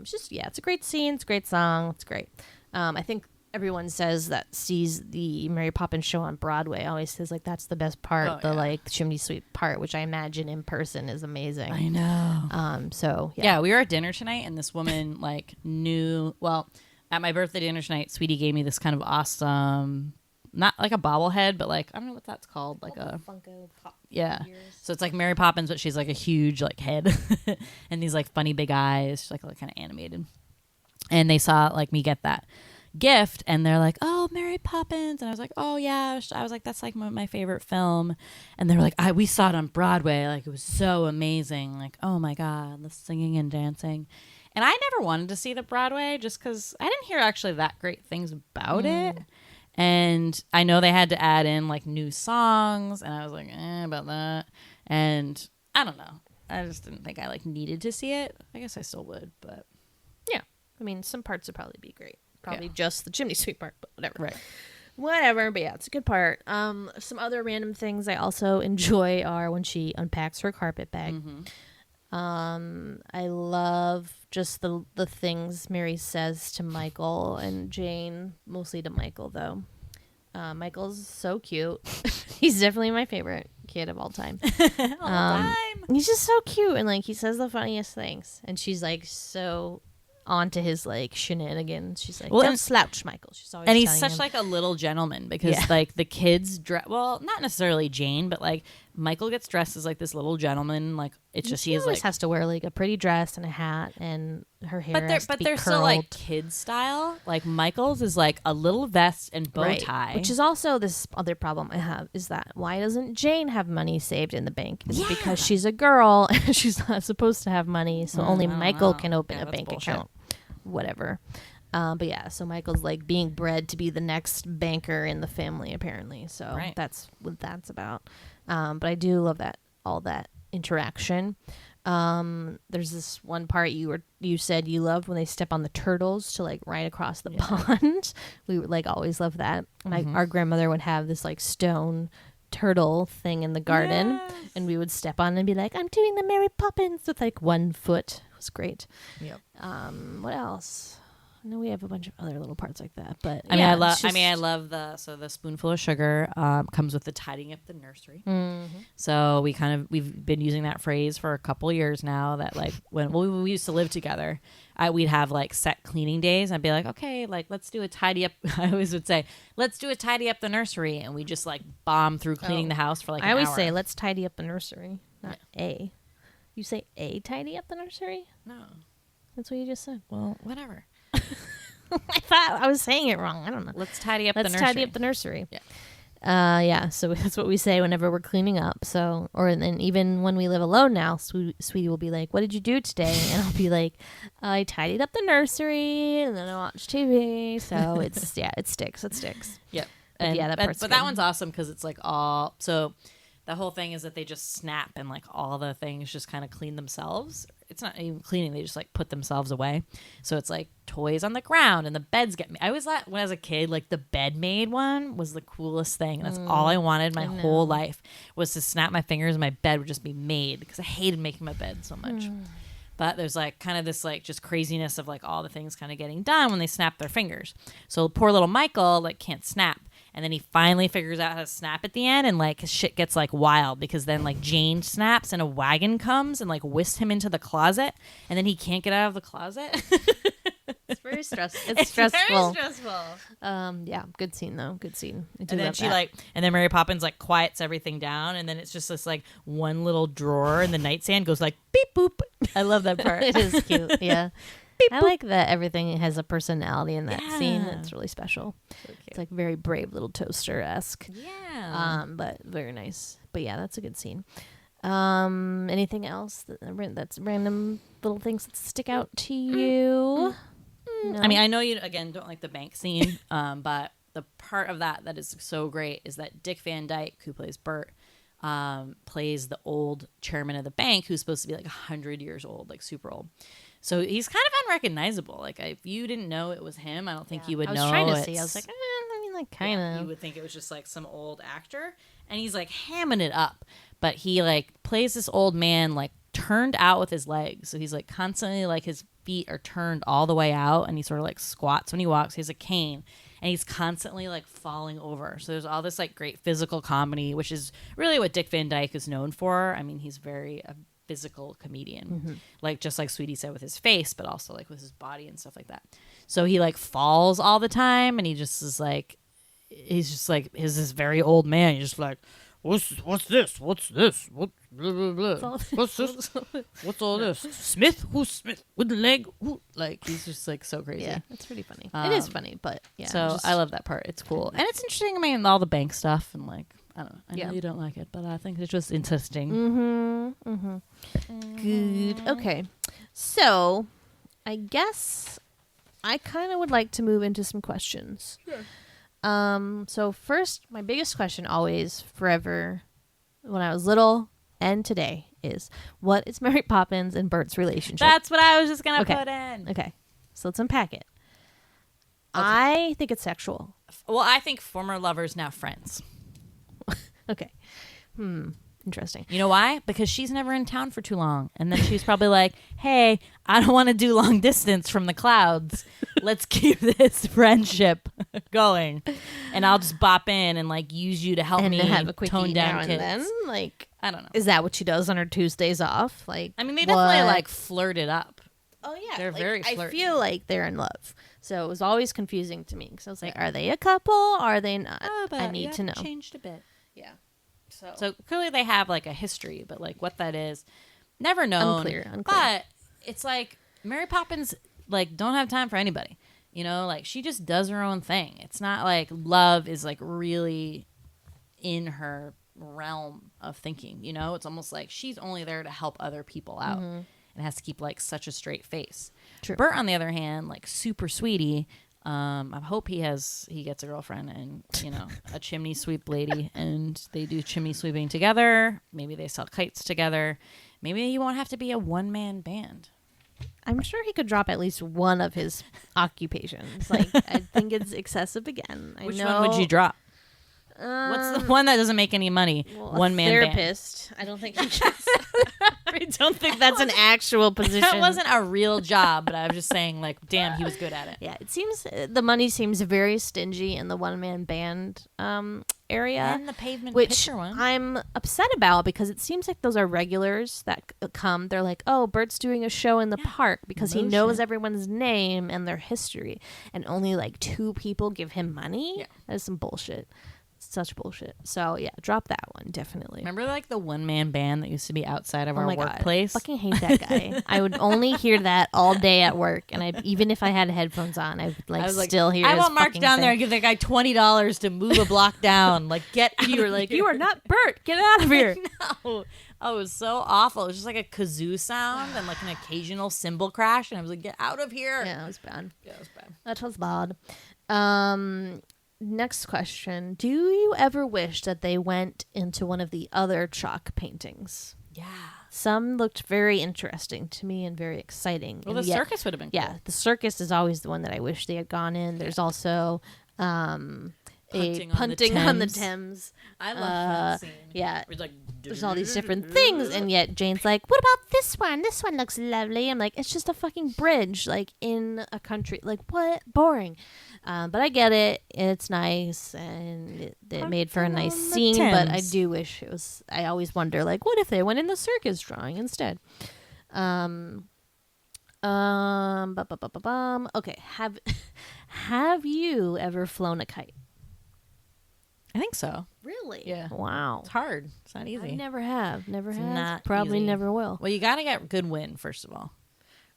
It's just, yeah, it's a great scene. It's a great song. It's great. I think everyone says that sees the Mary Poppins show on Broadway always says like that's the best part, like chimney sweep part, which I imagine in person is amazing. I know. So yeah, we were at dinner tonight, and this woman like knew. Well, at my birthday dinner tonight, Sweetie gave me this kind of awesome, not like a bobblehead, but like I don't know what that's called, like a Funko Pop. Yeah. So it's like Mary Poppins, but she's like a huge like head and these like funny big eyes. She's like kind of animated. And they saw like me get that gift and they're like, oh, Mary Poppins. And I was like, oh yeah. I was like, that's like my favorite film. And they were like, we saw it on Broadway. Like it was so amazing. Like, oh my God, the singing and dancing. And I never wanted to see it at Broadway just because I didn't hear actually that great things about it. And I know they had to add in like new songs, and I was like, about that. And I don't know. I just didn't think I like needed to see it. I guess I still would, but Yeah. I mean, some parts would probably be great. Probably just the chimney sweep part, but whatever. Right. Whatever, but yeah, it's a good part. Some other random things I also enjoy are when she unpacks her carpet bag. I love just the things Mary says to Michael and Jane, mostly to Michael though. Michael's so cute. He's definitely my favorite kid of all time. He's just so cute and like he says the funniest things, and she's like so onto his like shenanigans. She's like, don't slouch, Michael. She's always and he's telling such him. like a little gentleman because like the kids well, not necessarily Jane, but like Michael gets dressed as like this little gentleman. Like it's just she he is always like has to wear like a pretty dress and a hat, and her hair has to be they're curled. still like kid style. Like Michael's is like a little vest and bow tie, which is also this other problem I have is that why doesn't Jane have money saved in the bank? Is it because she's a girl and she's not supposed to have money, so only Michael can open a bank account? Whatever. But yeah, so Michael's like being bred to be the next banker in the family apparently, so that's what that's about. But I do love all that interaction. There's this one part you said you loved when they step on the turtles to like right across the pond. We would like always love that. Our grandmother would have this like stone turtle thing in the garden, and we would step on and be like, I'm doing the Mary Poppins with like 1 foot. It was great. What else? I know we have a bunch of other little parts like that, but I love the spoonful of sugar comes with the tidying up the nursery. So we've been using that phrase for a couple years now. That like when we used to live together, we'd have like set cleaning days. I'd be like, okay, like let's do a tidy up. I always would say, let's do a tidy up the nursery, and we just like bomb through cleaning the house for like. I always hour. say, let's tidy up the nursery, not a. You say a tidy up the nursery? No, that's what you just said. Well, whatever. I thought I was saying it wrong. I don't know. Let's tidy up the nursery. Let's tidy up the nursery. Yeah. So that's what we say whenever we're cleaning up. So, or then even when we live alone now, Sweetie will be like, what did you do today? And I'll be like, I tidied up the nursery and then I watched TV. So it's, it sticks. Yep. But yeah, that part's but good. that one's awesome because it's like all, so the whole thing is that they just snap and like all the things just kind of clean themselves. It's not even cleaning. They just like put themselves away. So it's like toys on the ground and the beds get me. I always thought when I was a kid, like the bed made one was the coolest thing. That's all I wanted my whole life was to snap my fingers and my bed would just be made because I hated making my bed so much. But there's like kind of this like just craziness of like all the things kind of getting done when they snap their fingers. So poor little Michael like can't snap. And then he finally figures out how to snap at the end, and like his shit gets like wild because then like Jane snaps and a wagon comes and like whisks him into the closet, and then he can't get out of the closet. It's very stressful. It's stressful. Very stressful. Yeah, good scene though. Good scene. I do And then love that. and then Mary Poppins like quiets everything down, and then it's just this like one little drawer in the nightstand goes like beep boop. I love that part. It is cute. Yeah. Beep, I like that everything has a personality in that scene. It's really special. So It's like very Brave Little Toaster-esque. Yeah. But very nice. But yeah, that's a good scene. Anything else that's random little things that stick out to you? No? I mean, I know you again don't like the bank scene, but the part of that is so great is that Dick Van Dyke, who plays Bert, plays the old chairman of the bank, who's supposed to be like 100 years old, like super old. So he's kind of unrecognizable. Like if you didn't know it was him, I don't think you would know. I was trying to see. I was like, I mean, like kind of. You would think it was just like some old actor, and he's like hamming it up. But he like plays this old man like turned out with his legs. So he's like constantly like his feet are turned all the way out, and he sort of like squats when he walks. He has a cane, and he's constantly like falling over. So there's all this like great physical comedy, which is really what Dick Van Dyke is known for. I mean, he's very a physical comedian, like just like Sweetie said with his face, but also like with his body and stuff like that. So he like falls all the time, and he just is like, he's just like is this very old man. He's just like, what's this? What's this? What blah blah blah? What's this? What's all this? Smith? Who's Smith? With the leg? Who? Like he's just like so crazy. Yeah, it's pretty funny. It is funny, but yeah. So I love that part. It's cool and it's interesting. I mean, all the bank stuff and like I don't know. I know you don't like it, but I think it's just interesting. Good. Okay, so I guess I kind of would like to move into some questions. Sure. So first, my biggest question always, forever, when I was little and today is, what is Mary Poppins and Bert's relationship? That's what I was just gonna put in. Okay, so let's unpack it. Okay. I think it's sexual. Well, I think former lovers, now friends. Okay. Interesting. You know why? Because she's never in town for too long. And then she's probably like, hey, I don't want to do long distance from the clouds. Let's keep this friendship going. And I'll just bop in and like use you to help me have a quickie tone down now kids. And then, like, I don't know. Is that what she does on her Tuesdays off? Like, I mean, they definitely like flirted up. Oh yeah, they're like, very I flirty. feel like they're in love. So it was always confusing to me because I was like, are they a couple? Are they not? I need to know. Changed a bit. Yeah. So clearly they have like a history, but like what that is, never known. Unclear. But it's like Mary Poppins like don't have time for anybody. You know, like she just does her own thing. It's not like love is like really in her realm of thinking. You know, it's almost like she's only there to help other people out and has to keep like such a straight face. True. Bert, on the other hand, like super sweetie. I hope he gets a girlfriend and, you know, a chimney sweep lady, and they do chimney sweeping together. Maybe they sell kites together. Maybe he won't have to be a one-man band. I'm sure he could drop at least one of his occupations. Like, I think it's excessive again. Which one would you drop? What's the one that doesn't make any money? Well, one-man therapist. band. I don't think he should. I don't think that's an actual position. That wasn't a real job, but I was just saying, like, damn, he was good at it. Yeah, it seems the money seems very stingy in the one-man band area. And the pavement which picture one. I'm upset about because it seems like those are regulars that come. They're like, oh, Bert's doing a show in the park because he knows everyone's name and their history. And only like 2 people give him money? Yeah. That is some bullshit. Such bullshit. So yeah, drop that one definitely. Remember like the one-man band that used to be outside of our workplace? God, I fucking hate that guy. I would only hear that all day at work, and even if I had headphones on, I would still hear. I his won't march fucking down thing. there and give that guy $20 to move a block down. Like get out. You were like, you are not Bert. Get out of here. No. Oh, it was so awful. It was just like a kazoo sound and like an occasional cymbal crash, and I was like, get out of here. Yeah, it was bad. Yeah, it was bad. That was bad. Next question. Do you ever wish that they went into one of the other chalk paintings? Yeah. Some looked very interesting to me and very exciting. Well, and the circus would have been cool. Yeah, the circus is always the one that I wish they had gone in. There's also Punting on the Thames. I love that scene. Yeah. It's like, there's all these different things, and yet Jane's like, what about this one? This one looks lovely. I'm like, it's just a fucking bridge, like, in a country. Like, what? Boring. But I get it. It's nice, and it made for a nice scene, but I do wish it was... I always wonder, like, what if they went in the circus drawing instead? Okay, have you ever flown a kite? I think so. Really? Yeah. Wow. It's hard. It's not easy. I never have. Never have. not Probably easy. never will. Well, you got to get good wind, first of all.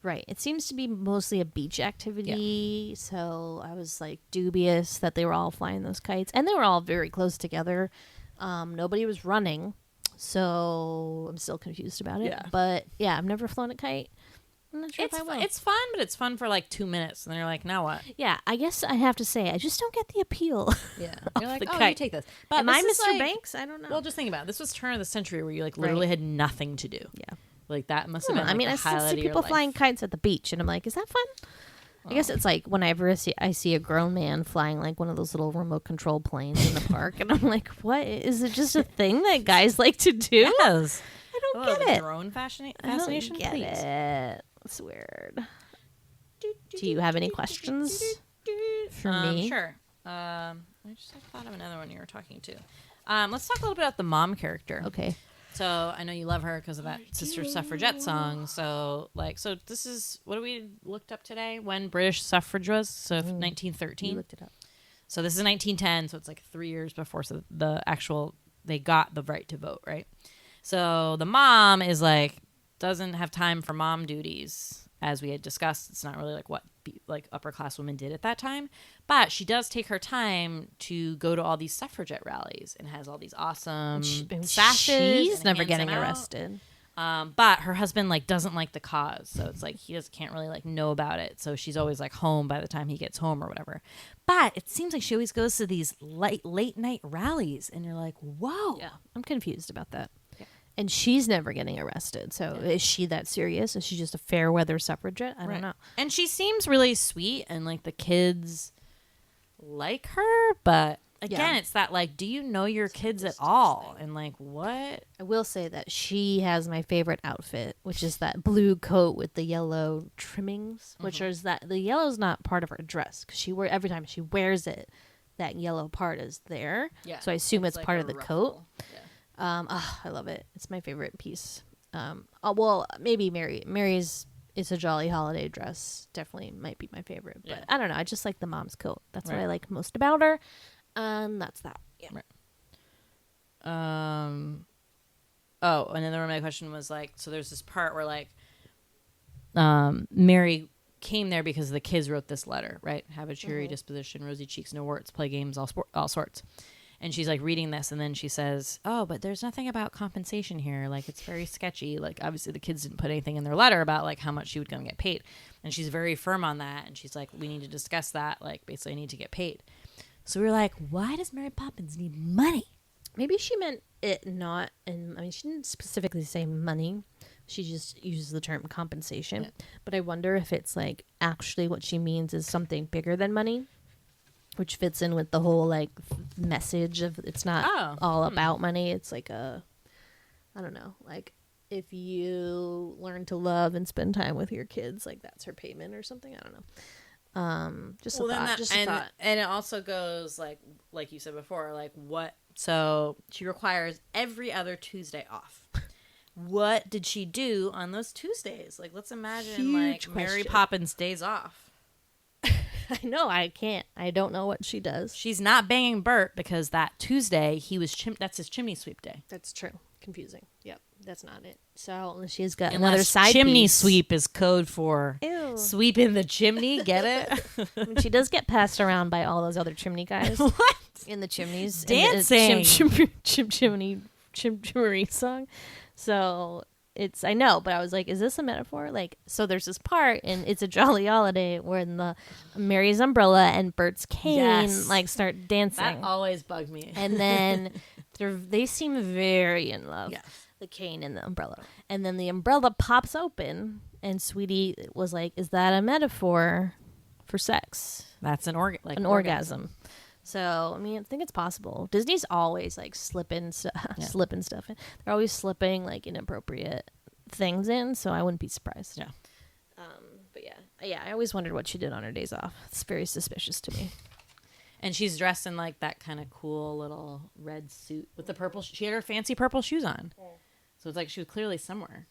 Right. It seems to be mostly a beach activity, so I was like dubious that they were all flying those kites, and they were all very close together. Nobody was running, so I'm still confused about it. Yeah. But yeah, I've never flown a kite. I'm not sure if I will. It's fun, but it's fun for like 2 minutes, and then you're like, now what? Yeah, I guess I have to say, I just don't get the appeal. Yeah, of you're like, the oh, kite. you take this. But Am I this is Mr. like- Banks? I don't know. Well, just think about it. This was turn of the century where you like literally had nothing to do. Yeah. Like that must have been. I mean, I the still highlight see of your people life. flying kites at the beach, and I'm like, is that fun? I guess it's like whenever I see a grown man flying like one of those little remote control planes in the park, and I'm like, what? Is it just a thing that guys like to do? Yes. I don't Oh, get the it. drone fascination. I don't get Please. it. It's weird. Do you have any questions for me? Sure. I just thought of another one you were talking to. Let's talk a little bit about the mom character. Okay. So I know you love her because of that Sister Suffragette song. So this is what we looked up today when British suffrage was. So 1913. You looked it up. So this is 1910. So it's like 3 years before they got the right to vote, right? So the mom is like doesn't have time for mom duties. As we had discussed, it's not really like what upper class women did at that time, but she does take her time to go to all these suffragette rallies and has all these awesome sashes. She's and never hands getting them out. arrested. But her husband like doesn't like the cause, so it's like he can't really like know about it. So she's always like home by the time he gets home or whatever. But it seems like she always goes to these late night rallies, and you're like, whoa. Yeah, I'm confused about that. And she's never getting arrested. So is she that serious? Is she just a fair weather suffragette? I don't know. And she seems really sweet, and like the kids like her, but again, it's that like, do you know your kids at all? And like, what? I will say that she has my favorite outfit, which is that blue coat with the yellow trimmings, which is that the yellow's not part of her dress because every time she wears it, that yellow part is there. Yeah. So I assume it's like part a of the ruffle. coat. I love it. It's my favorite piece. Well, maybe Mary's It's a Jolly Holiday dress definitely might be my favorite. But I don't know. I just like the mom's coat. That's what I like most about her. That's that. Yeah. Right. Oh, and then my question was like, so there's this part where like, Mary came there because the kids wrote this letter, right? Have a cheery disposition, rosy cheeks, no warts, play games, all sorts. And she's like reading this, and then she says, oh, but there's nothing about compensation here. Like, it's very sketchy. Like, obviously the kids didn't put anything in their letter about like how much she was going to get paid. And she's very firm on that. And she's like, we need to discuss that. Like, basically I need to get paid. So we were like, why does Mary Poppins need money? Maybe she meant it not, and I mean, she didn't specifically say money. She just uses the term compensation. But I wonder if it's like actually what she means is something bigger than money, which fits in with the whole like message of it's not all about money. It's like I don't know, like if you learn to love and spend time with your kids, like that's her payment or something. I don't know. Just a thought. Just a thought. And it also goes like you said before, like what? So she requires every other Tuesday off. What did she do on those Tuesdays? Like, let's imagine Huge like Mary question. Poppins days off. I know. I can't. I don't know what she does. She's not banging Bert because that Tuesday that's his chimney sweep day. That's true. Confusing. Yep. That's not it. So she's got Unless another side chimney piece. sweep is code for Ew. sweeping the chimney. Get it? I mean, she does get passed around by all those other chimney guys. What? In the chimneys. Dancing. Chimney song. So it's, I know, but I was like, is this a metaphor? Like, so there's this part in It's a Jolly Holiday where the Mary's umbrella and Bert's cane like start dancing. That always bugged me. And then they seem very in love. Yes. The cane and the umbrella. And then the umbrella pops open and Sweetie was like, is that a metaphor for sex? That's an orgasm. So, I mean, I think it's possible. Disney's always like slipping stuff in. They're always slipping like inappropriate things in, so I wouldn't be surprised. Yeah. But yeah, I always wondered what she did on her days off. It's very suspicious to me. And she's dressed in like that kind of cool little red suit with the purple. She had her fancy purple shoes on. So it's like she was clearly somewhere.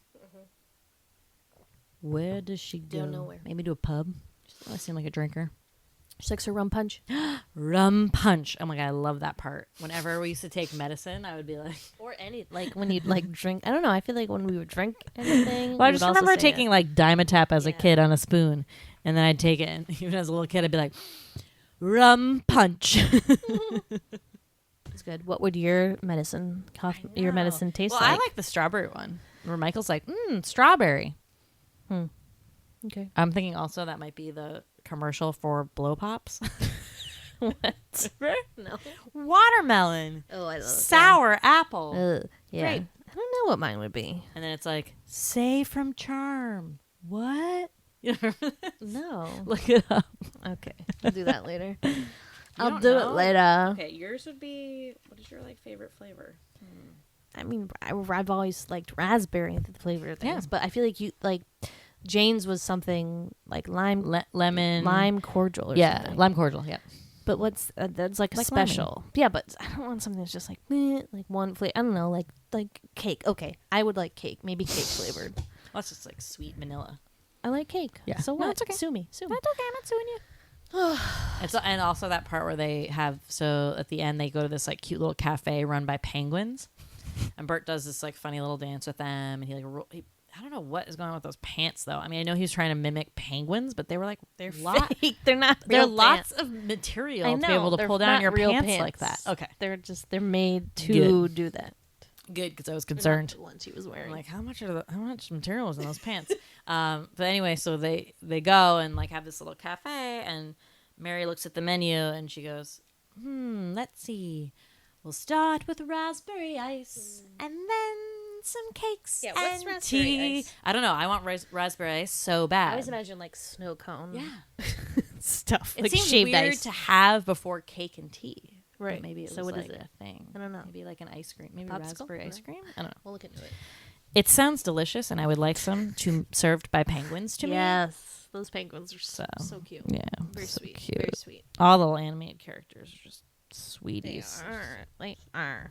Where does she go? Don't know where. Maybe to a pub. I seem like a drinker. She likes her rum punch. Rum punch. Oh my God, I love that part. Whenever we used to take medicine, I would be like... Or any, like when you'd like drink. I don't know. I feel like when we would drink anything. Well, I we just would also remember say taking it. like Dimetap as a kid on a spoon. And then I'd take it. And even as a little kid, I'd be like, rum punch. It's good. What would your medicine your medicine taste well, like? I like the strawberry one. Where Michael's like, strawberry. Okay. I'm thinking also that might be the commercial for Blow Pops. What? No. Watermelon. Oh, I love it. Sour apple. Yeah. Great. I don't know what mine would be. And then it's like, say from charm. What? You remember that? No. Look it up. Okay. I'll do that later. I'll don't do know? it later. Okay, yours would be, what is your like favorite flavor? I mean, I've always liked raspberry flavor things, Yeah. but I feel like Jane's was something like lime, Lemon. lime cordial or Yeah, something. lime cordial, yeah. But what's that's like a Like special. Yeah, but I don't want something that's just like meh, like one flavor. I don't know, like cake. Okay, I would like cake, maybe cake flavored. Well, that's just like sweet vanilla. I like cake. Yeah. So No, what? it's okay. Sue me. Sue me. That's okay, I'm not suing you. And also that part where they have, so at the end they go to this like cute little cafe run by penguins, and Bert does this like funny little dance with them, and I don't know what is going on with those pants though. I mean, I know he was trying to mimic penguins, but they were like They're lot, fake. They're not. there are real lots pants. of material I to know, be able to they're pull down not your real pants like that. Okay, They're made to Good. do that. good, because I was They're not concerned. the ones he was wearing. I'm like, how much material is in those pants? But anyway, so they go and like have this little cafe, and Mary looks at the menu and she goes, let's see. We'll start with raspberry ice and then some cakes Yeah, what's and raspberry tea. ice? I don't know. I want raspberry ice so bad. I always imagine like snow cone. Yeah. Stuff. It like seems shaved weird ice. to have before cake and tea. But Right. maybe it was So what like is it? a thing. I don't know. Maybe like an ice cream. Maybe Popsicle? raspberry ice cream. I don't know. We'll look into it. It sounds delicious, and I would like some served by penguins to me. Yes, those penguins are so cute. Yeah, Very so sweet. cute. Very sweet. All the little animated characters are just They sweeties. are. They are.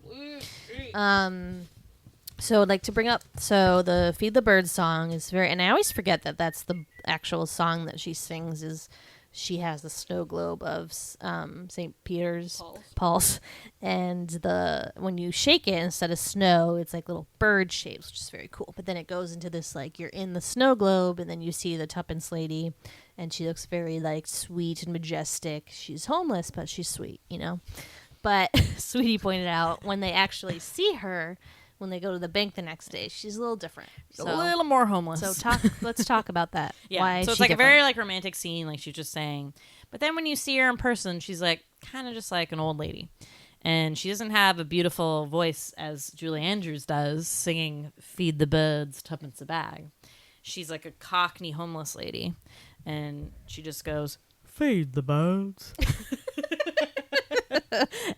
So I'd like to bring up, so the Feed the Birds song is very, and I always forget that that's the actual song that she sings, is she has the snow globe of St. Peter's Paul's, and when you shake it, instead of snow, it's like little bird shapes, which is very cool. But then it goes into this, like, you're in the snow globe, and then you see the Tuppence lady, and she looks very, like, sweet and majestic. She's homeless, but she's sweet, you know? But Sweetie pointed out, when they actually see her, when they go to the bank the next day, she's a little different. A little more homeless. So let's talk about that. yeah. Why So it's she like a different? very like romantic scene, like she's just saying. But then when you see her in person, she's like kind of just like an old lady, and she doesn't have a beautiful voice as Julie Andrews does, singing "Feed the Birds, Tuppence a Bag." She's like a Cockney homeless lady, and she just goes, "Feed the birds."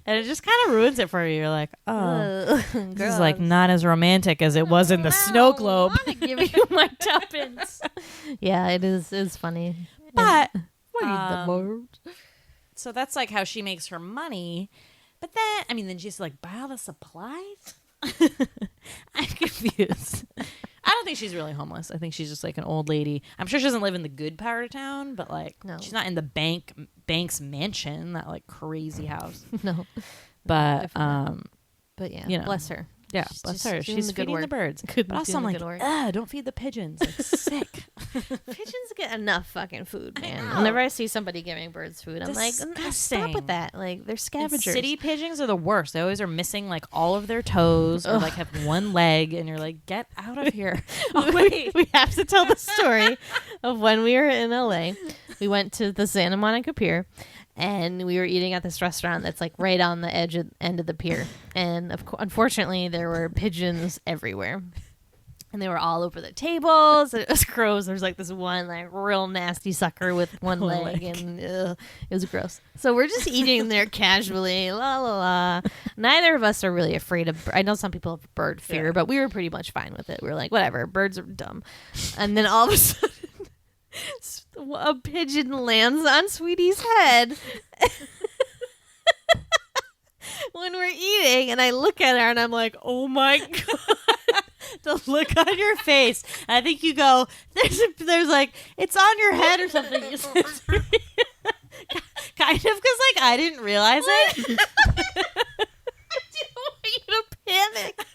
And it just kind of ruins it for you. You're like, oh, this is like not as romantic as it was in the snow globe. I want to give you my tuppence. Yeah, it is. It's funny. But the bird. so that's like how she makes her money. But then, I mean, then she's like, buy all the supplies? I'm confused. I don't think she's really homeless. I think she's just like an old lady. I'm sure she doesn't live in the good part of town, but like, No. she's not in the bank's mansion, that like crazy house. No, But but yeah, you know. bless her. yeah, She's bless just her. doing She's the good feeding the work. birds. Good- But also, doing I'm the like, good work. don't feed the pigeons. Like, sick. Pigeons get enough fucking food, man. know. Whenever I see somebody giving birds food, I'm like, stop Disgusting. with that. Like, they're And scavengers. city pigeons are the worst. They always are missing like all of their toes or like have one leg, and you're like, get out of here. Oh, wait. We have to tell the story of when we were in LA. We went to the Santa Monica Pier, and we were eating at this restaurant that's like right on the end of the pier. And unfortunately, there were pigeons everywhere. And they were all over the tables. It was gross. There was like this one like real nasty sucker with one leg, and it was gross. So we're just eating there casually, la la la. Neither of us are really afraid of. I know some people have bird fear, but we were pretty much fine with it. We were like, whatever, birds are dumb. And then all of a sudden, a pigeon lands on Sweetie's head. When we're eating, and I look at her and I'm like, oh my God. The look on your face. I think you go, there's like, it's on your head or something. Kind of, because like I didn't realize it. I didn't want you to panic.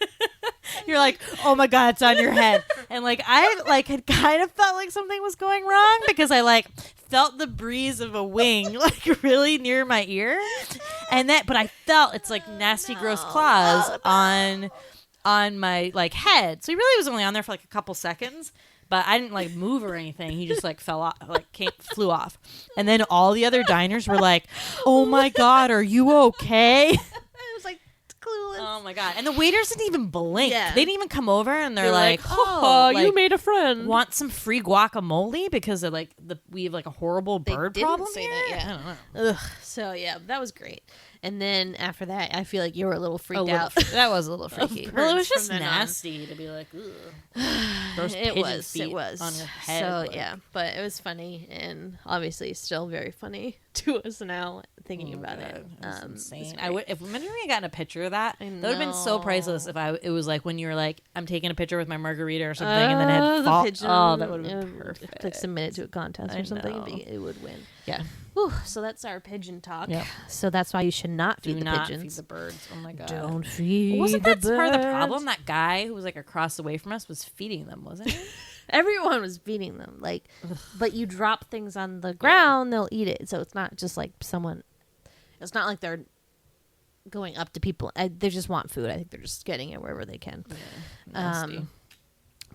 You're like, oh my God, it's on your head. And like I like had kind of felt like something was going wrong, because I like felt the breeze of a wing like really near my ear. And but I felt it's like nasty, gross claws on my like head. So he really was only on there for like a couple seconds. but I didn't like move or anything. He just like fell off, like flew off. And then all the other diners were like, "Oh my God, are you okay?" I was like clueless. Oh my God. And the waiters didn't even blink. Yeah. They didn't even come over and they're like, "Oh, like, you made a friend." want some free guacamole because of like we have like a horrible bird didn't problem say here? that, yeah. I don't know. Ugh. So yeah, that was great. And then after that, I feel like you were a little freaked A little out. that was a little freaky. Well, it was birds just from then on. nasty to be like, ugh. Those It pigeon was. feet It was. on your head. So like, yeah, but it was funny and obviously still very funny to us now thinking about it. That's It's insane. great. I would if imagine we had gotten a picture of that. I That would have been so know. priceless if it was like when you were like, I'm taking a picture with my margarita or something, and then it had the fall. pigeon. Oh, that would have It been would, perfect. like submit it to a contest I or something. know. It would win. Yeah. Whew, so that's our pigeon talk. Yep. So that's why you should not Do feed the not pigeons. feed the birds. Oh my God. Don't feed Wasn't the that part of the birds. problem? That guy who was like across the way from us was feeding them, wasn't he? Everyone was feeding them, like, but you drop things on the ground, they'll eat it. So it's not just like someone. It's not like they're going up to people. They just want food. I think they're just getting it wherever they can. Nasty.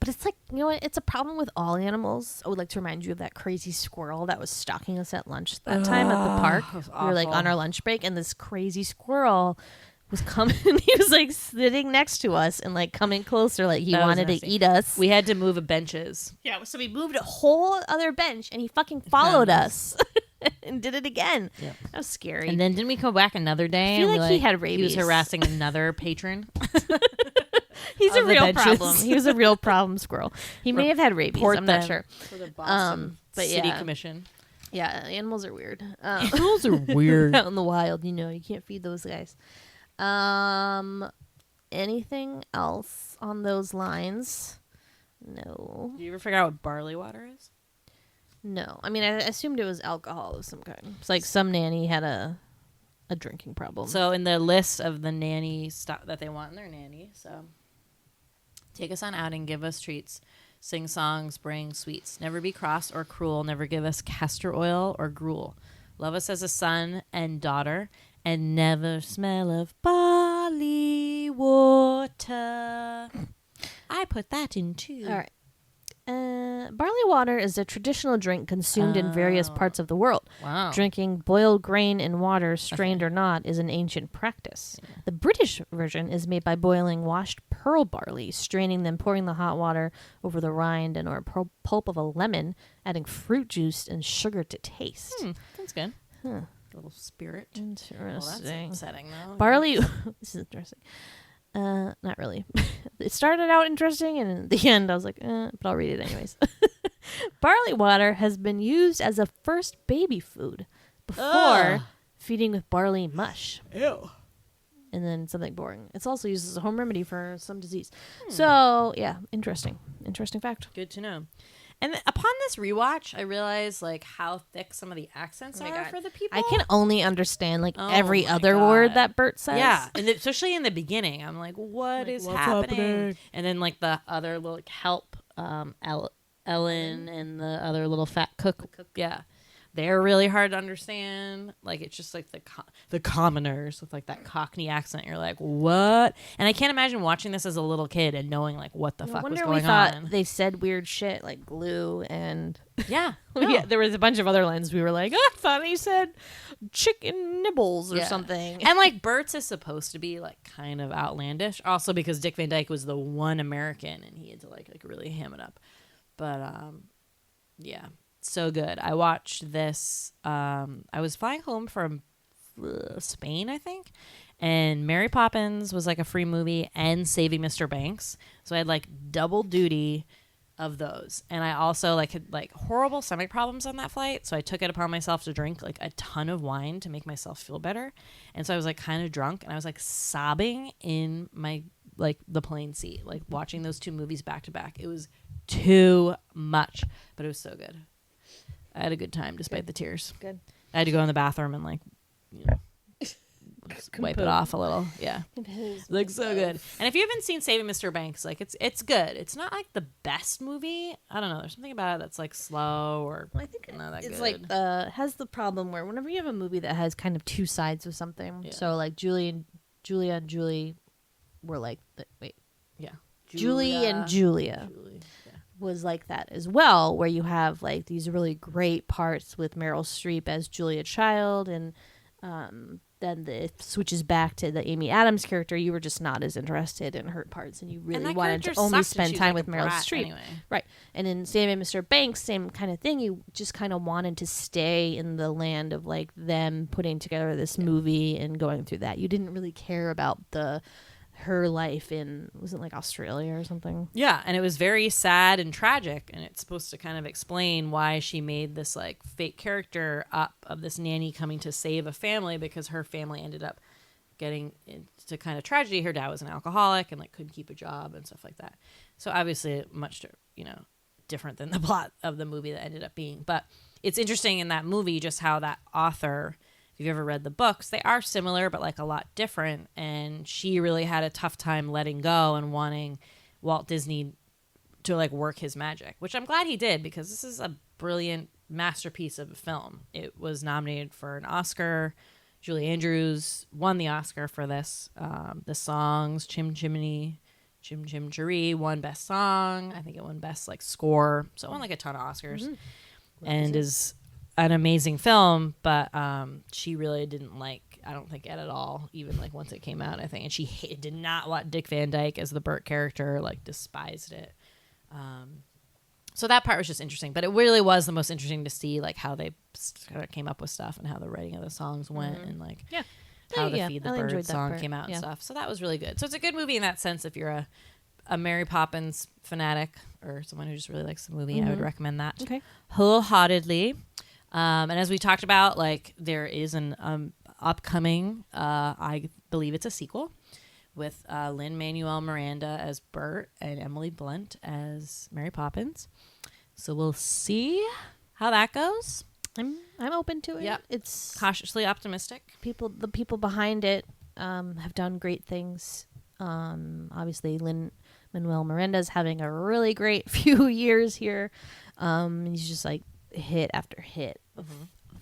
But it's like, you know what? It's a problem with all animals. I would like to remind you of that crazy squirrel that was stalking us at lunch that time at the park. that was We were like awful. on our lunch break, and this crazy squirrel was coming. He was like sitting next to us and like coming closer, like he That was wanted to nasty. eat us. We had to move benches. Yeah, so we moved a whole other bench, and he fucking followed us and did it again. Yep. That was scary. And then didn't we come back another day? I feel and like we, he had He was rabies. harassing another patron. He's a of the real benches. problem. He was a real problem squirrel. He may have had rabies. Report I'm not them sure. For the Boston but City yeah. Commission. Yeah, animals are weird. Animals are weird. Out in the wild, you can't feed those guys. Anything else on those lines? No. Do you ever figure out what barley water is? No. I mean, I assumed it was alcohol of some kind. It's like some nanny had a drinking problem. So in the list of the nanny stuff that they want in their nanny, so take us on outing, give us treats, sing songs, bring sweets, never be cross or cruel, never give us castor oil or gruel, love us as a son and daughter, and never smell of barley water. I put that in too. All right. Barley water is a traditional drink consumed in various parts of the world. Wow. Drinking boiled grain in water, strained or not, is an ancient practice. Yeah. The British version is made by boiling washed pearl barley, straining them, pouring the hot water over the rind and or pulp of a lemon, adding fruit juice and sugar to taste. That's good. Huh. A little spirit. Interesting. Well, that's upsetting though. Barley. This is interesting. Not really. It started out interesting, and in the end, I was like, but I'll read it anyways. Barley water has been used as a first baby food before feeding with barley mush. Ew. And then something boring. It's also used as a home remedy for some disease. So, yeah, interesting. Interesting fact. Good to know. And upon this rewatch, I realized like how thick some of the accents my are God. for the people. I can only understand like Oh every my other God. word that Bert says. Yeah, and especially in the beginning, I'm like, what is what's happening? And then like the other little like, help, Ellen and the other little fat cook. Yeah, they're really hard to understand. Like it's just like the commoners with like that Cockney accent. You're like, what? And I can't imagine watching this as a little kid and knowing like what the No fuck was wonder going we thought on. they said weird shit like glue and Yeah, yeah, there was a bunch of other lines we were like, I thought he said chicken nibbles or Yeah. something. And like Bert's is supposed to be like kind of outlandish, also because Dick Van Dyke was the one American and he had to like really ham it up. But yeah, so good. I watched this. I was flying home from Spain, I think, and Mary Poppins was like a free movie and Saving Mr. Banks, so I had like double duty of those. And I also like had like horrible stomach problems on that flight, so I took it upon myself to drink like a ton of wine to make myself feel better. And so I was like kind of drunk and I was like sobbing in my like the plane seat, like watching those two movies back to back. It was too much, but it was so good. I had a good time despite the tears. Good. I had to go in the bathroom and like, you know, just wipe it off a little. Yeah. Like so good. And if you haven't seen Saving Mr. Banks, like it's good. It's not like the best movie. I don't know. There's something about it that's like slow or I think not that it's good. like has the problem where whenever you have a movie that has kind of two sides of something, so like Julia and Julie were like Julie and Julia Julie. Yeah. was like that as well, where you have like these really great parts with Meryl Streep as Julia Child, and then it switches back to the Amy Adams character. You were just not as interested in her parts, and you really wanted to only spend time with Meryl Streep. Anyway. Right. And in Sam and Mr. Banks, same kind of thing. You just kind of wanted to stay in the land of like them putting together this movie and going through that. You didn't really care about her life in, was it like Australia or something? Yeah, and it was very sad and tragic, and it's supposed to kind of explain why she made this like fake character up of this nanny coming to save a family, because her family ended up getting into kind of tragedy. Her dad was an alcoholic and like couldn't keep a job and stuff like that. So obviously much, different than the plot of the movie that ended up being. But it's interesting in that movie just how that author, if you've ever read the books, they are similar, but like a lot different. And she really had a tough time letting go and wanting Walt Disney to like work his magic, which I'm glad he did, because this is a brilliant masterpiece of a film. It was nominated for an Oscar. Julie Andrews won the Oscar for this. The songs, Chim Chimney, Chim Chim Cheree won Best Song. I think it won Best like Score. So it won like a ton of Oscars. Mm-hmm. And is an amazing film, but she really didn't like, I don't think it at all, even like once it came out, I think. And she did not want Dick Van Dyke as the Bert character, like despised it. So that part was just interesting, but it really was the most interesting to see like how they kind of came up with stuff and how the writing of the songs went, and like how the Feed the Bird song came out and stuff. So that was really good. So it's a good movie in that sense. If you're a Mary Poppins fanatic or someone who just really likes the movie, I would recommend that wholeheartedly. And as we talked about, like there is an upcoming, I believe it's a sequel with Lin-Manuel Miranda as Bert and Emily Blunt as Mary Poppins. So we'll see how that goes. I'm open to it. Yeah, it's cautiously optimistic. The people behind it have done great things. Obviously, Lin-Manuel Miranda's having a really great few years here. He's just like hit after hit of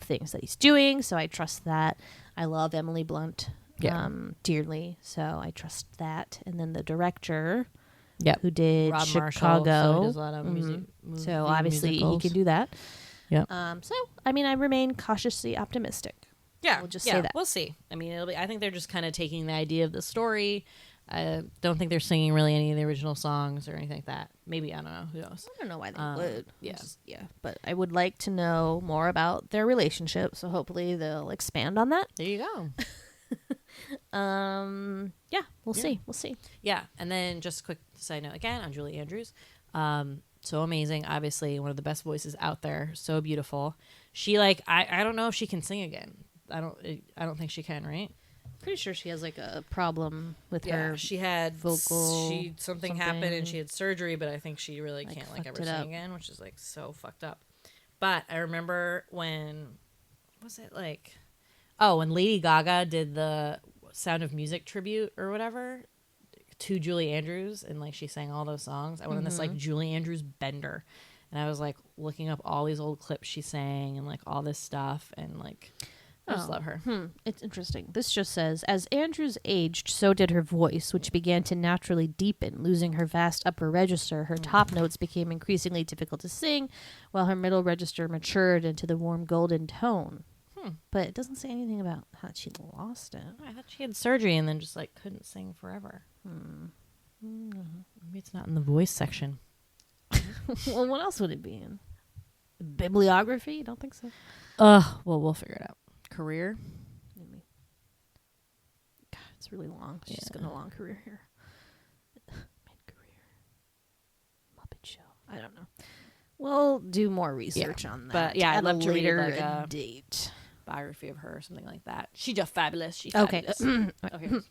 things that he's doing, so I trust that. I love Emily Blunt dearly, so I trust that. And then the director, who did Rob Chicago, Marshall, so he does a lot of so obviously musicals. he can do that. Yeah. So I mean, I remain cautiously optimistic. Yeah, we'll just say that. We'll see. I mean, I think they're just kind of taking the idea of the story. I don't think they're singing really any of the original songs or anything like that. Maybe, I don't know. Who knows? I don't know why they would. Yeah. But I would like to know more about their relationship, so hopefully they'll expand on that. There you go. We'll see. We'll see. Yeah, and then just a quick side note again on Julie Andrews. So amazing, obviously one of the best voices out there. So beautiful. She like I don't know if she can sing again. I don't think she can, right? Pretty sure she has like a problem with her. She had vocal. Something happened and she had surgery, but I think she really can't like ever sing again, which is like so fucked up. But I remember when Lady Gaga did the Sound of Music tribute or whatever to Julie Andrews, and like she sang all those songs. I went on this like Julie Andrews bender, and I was like looking up all these old clips she sang and like all this stuff, and like I just love her. It's interesting. This just says, as Andrews aged, so did her voice, which began to naturally deepen. Losing her vast upper register, her top notes became increasingly difficult to sing, while her middle register matured into the warm golden tone. But it doesn't say anything about how she lost it. I thought she had surgery and then just like couldn't sing forever. Maybe it's not in the voice section. Well, what else would it be in? Bibliography? You don't think so? Well, we'll figure it out. Career? Maybe. God, it's really long. She's got a long career here. Mid-career. Muppet Show. I don't know. We'll do more research on that. But yeah, I'd love to read like a date. Biography of her or something like that. She's just fabulous. She's okay. Fabulous.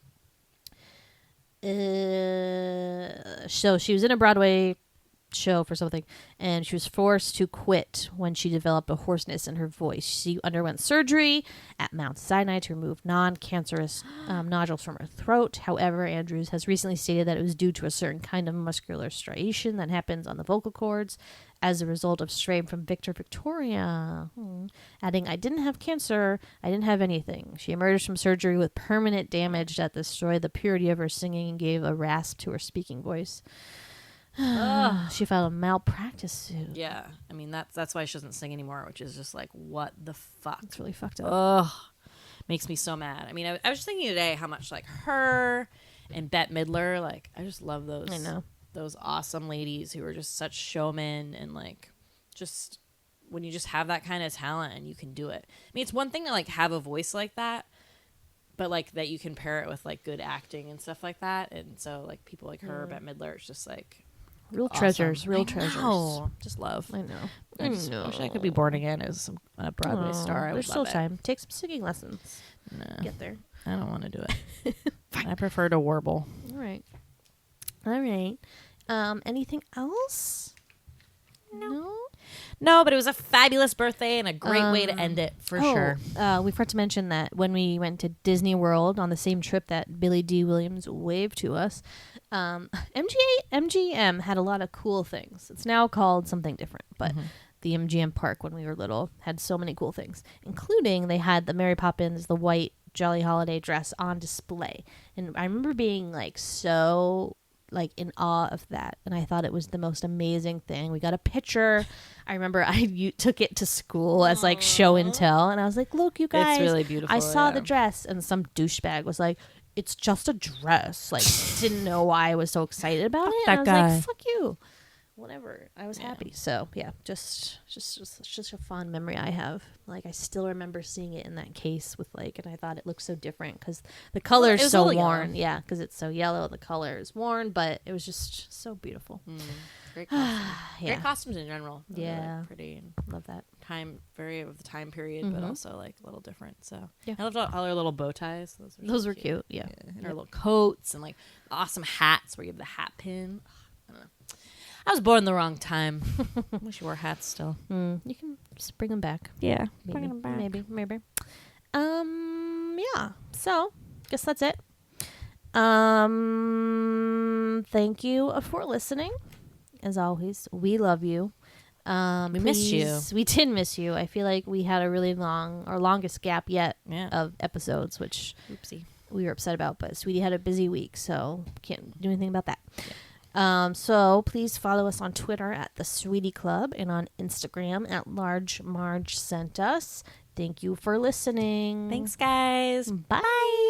Okay. So she was in a Broadway show for something, and she was forced to quit when she developed a hoarseness in her voice. She underwent surgery at Mount Sinai to remove non-cancerous nodules from her throat. However, Andrews has recently stated that it was due to a certain kind of muscular striation that happens on the vocal cords as a result of strain from Victoria. Adding, I didn't have cancer. I didn't have anything. She emerged from surgery with permanent damage that destroyed the purity of her singing and gave a rasp to her speaking voice. She filed a malpractice suit. Yeah, I mean that's why she doesn't sing anymore, which is just like, what the fuck? It's really fucked up. Ugh, makes me so mad. I mean, I was thinking today how much like her and Bette Midler, like I just love those. I know. Those awesome ladies who are just such showmen, and like just when you just have that kind of talent and you can do it. I mean, it's one thing to like have a voice like that, but like that you can pair it with like good acting and stuff like that. And so like people like her, Bette Midler, it's just like Real awesome. treasures. Real I treasures. know. Just love. I know. I just wish I could be born again as a Broadway star. I would There's love still it. time. Take some singing lessons. No, Get there. I don't want to do it. I prefer to warble. All right. Anything else? No. No, but it was a fabulous birthday and a great way to end it for sure. We forgot to mention that when we went to Disney World on the same trip that Billy D. Williams waved to us, MGM had a lot of cool things. It's now called something different, but the MGM park when we were little had so many cool things, including they had the Mary Poppins, the white Jolly Holiday dress on display. And I remember being like so like in awe of that, and I thought it was the most amazing thing. We got a picture. I remember I took it to school as like show and tell, and I was like, look, you guys, It's really beautiful. I saw yeah. the dress, and some douchebag was like, it's just a dress, like didn't know why I was so excited about it. that And I was guy. like, fuck you, whatever. I was happy. So yeah, just a fond memory I have. Like I still remember seeing it in that case with like, and I thought it looked so different because the color it is was so all yellow. worn. Yeah, because it's so yellow. The color is worn, but it was just so beautiful. Great costumes. Yeah. Great costumes in general. They're really Yeah. pretty and Love that. very of the time period, but also like a little different. So Yeah. I loved all our little bow ties. Those were cute. Yeah. And our little coats and like awesome hats where you have the hat pin. I don't know. I was born in the wrong time. I wish you wore hats still. You can just bring them back. Yeah, Maybe. Yeah. So, guess that's it. Thank you for listening. As always, we love you. We missed you. Please- We did miss you. I feel like we had a really our longest gap yet Yeah. of episodes, which Oopsie. we were upset about. But Sweetie had a busy week, so can't do anything about that. So please follow us on Twitter at the Sweetie Club and on Instagram at Large Marge Sent Us. Thank you for listening. Thanks, guys. Bye.